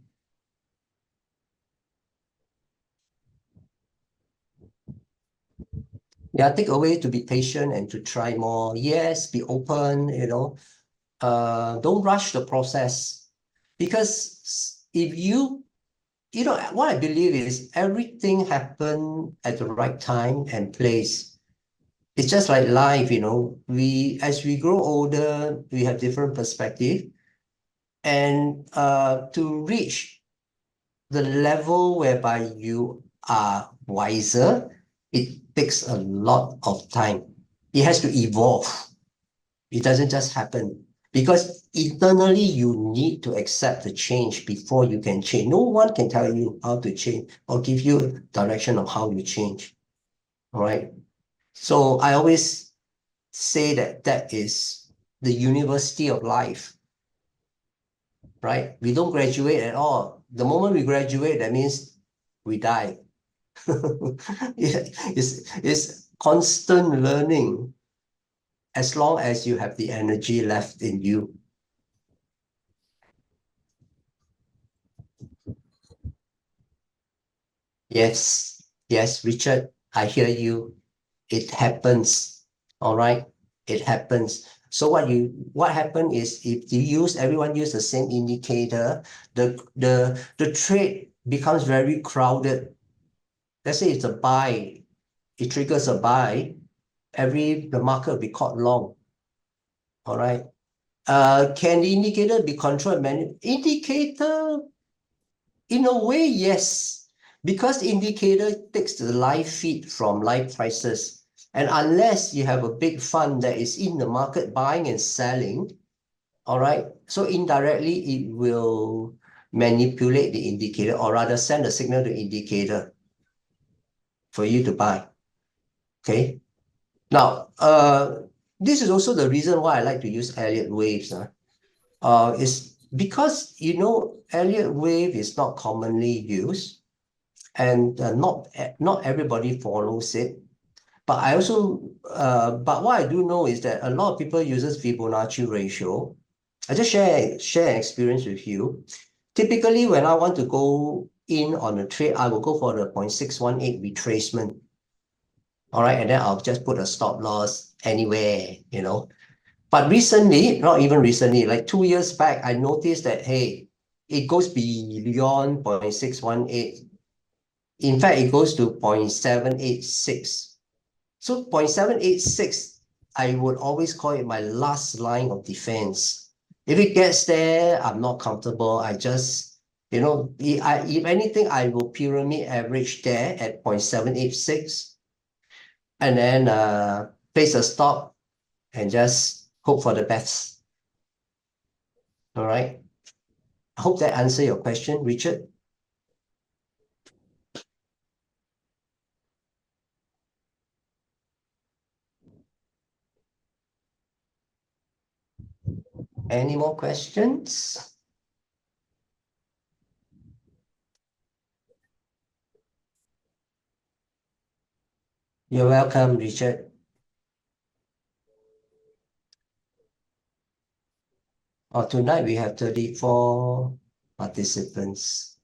Yeah, take away to be patient and to try more. Yes, be open. Don't rush the process. Because if what I believe is everything happen at the right time and place. It's just like life. As we grow older, we have different perspective. And to reach the level whereby you are wiser, it takes a lot of time. It has to evolve. It doesn't just happen because internally you need to accept the change before you can change. No one can tell you how to change or give you direction of how you change. All right. So I always say that is the university of life, right? We don't graduate at all. The moment we graduate, that means we die. It's constant learning as long as you have the energy left in you. Yes, yes, Richard, I hear you. It happens. All right. It happens. So what happened is if everyone use the same indicator, the trade becomes very crowded. Let's say it's a buy, it triggers a buy, the market will be caught long. All right. Can the indicator be controlled? Indicator, in a way, yes, because indicator takes the live feed from live prices. And unless you have a big fund that is in the market buying and selling, all right, so indirectly it will manipulate the indicator or rather send a signal to indicator for you to buy. Okay. Now, this is also the reason why I like to use Elliott waves. Is because Elliott wave is not commonly used and not everybody follows it. But what I do know is that a lot of people uses Fibonacci ratio. I just share an experience with you. Typically, when I want to go in on a trade, I will go for the 0.618 retracement. All right, and then I'll just put a stop loss anywhere. But recently, not even recently, like 2 years back, I noticed that, hey, it goes beyond 0.618. In fact, it goes to 0.786. So 0.786, I would always call it my last line of defense. If it gets there, I'm not comfortable. If anything, I will pyramid average there at 0.786 and then place a stop and just hope for the best. All right. I hope that answer your question, Richard. Any more questions? You're welcome, Richard. Oh, tonight we have 34 participants.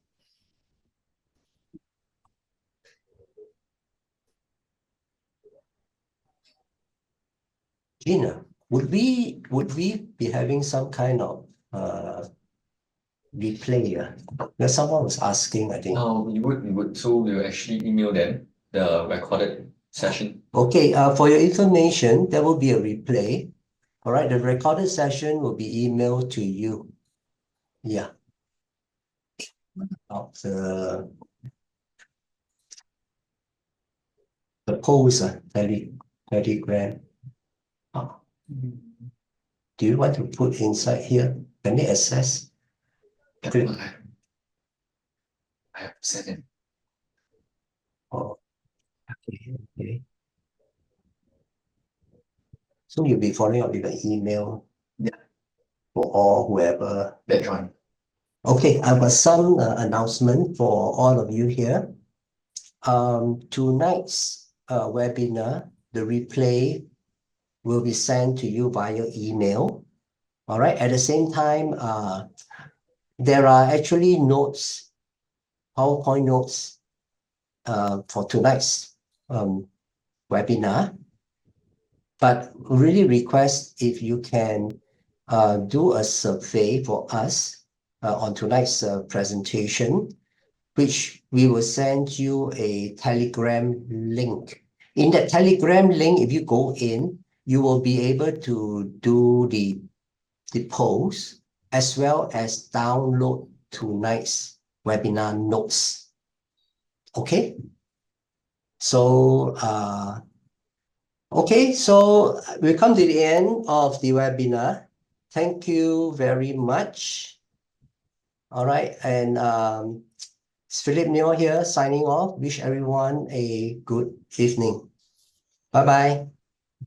Gina, would we be having some kind of replay? Because someone was asking, I think. We would. So we will actually email them the recorded session. Okay, for your information, there will be a replay. All right, the recorded session will be emailed to you. Yeah. Of the post, Telegram. Oh. Do you want to put inside here? Can they access? I have sent it. Oh, okay. So you'll be following up with an email. Yeah. For all whoever. That's right. Okay, I have some announcement for all of you here. Tonight's webinar, the replay will be sent to you via email. All right. At the same time, there are actually notes, PowerPoint notes, for tonight's webinar. But really request if you can do a survey for us on tonight's presentation, which we will send you a Telegram link. In that Telegram link, if you go in, you will be able to do the post as well as download tonight's webinar notes. Okay? So, okay, so we come to the end of the webinar. Thank you very much. All right, and it's Philip Neo here signing off. Wish everyone a good evening. Bye-bye.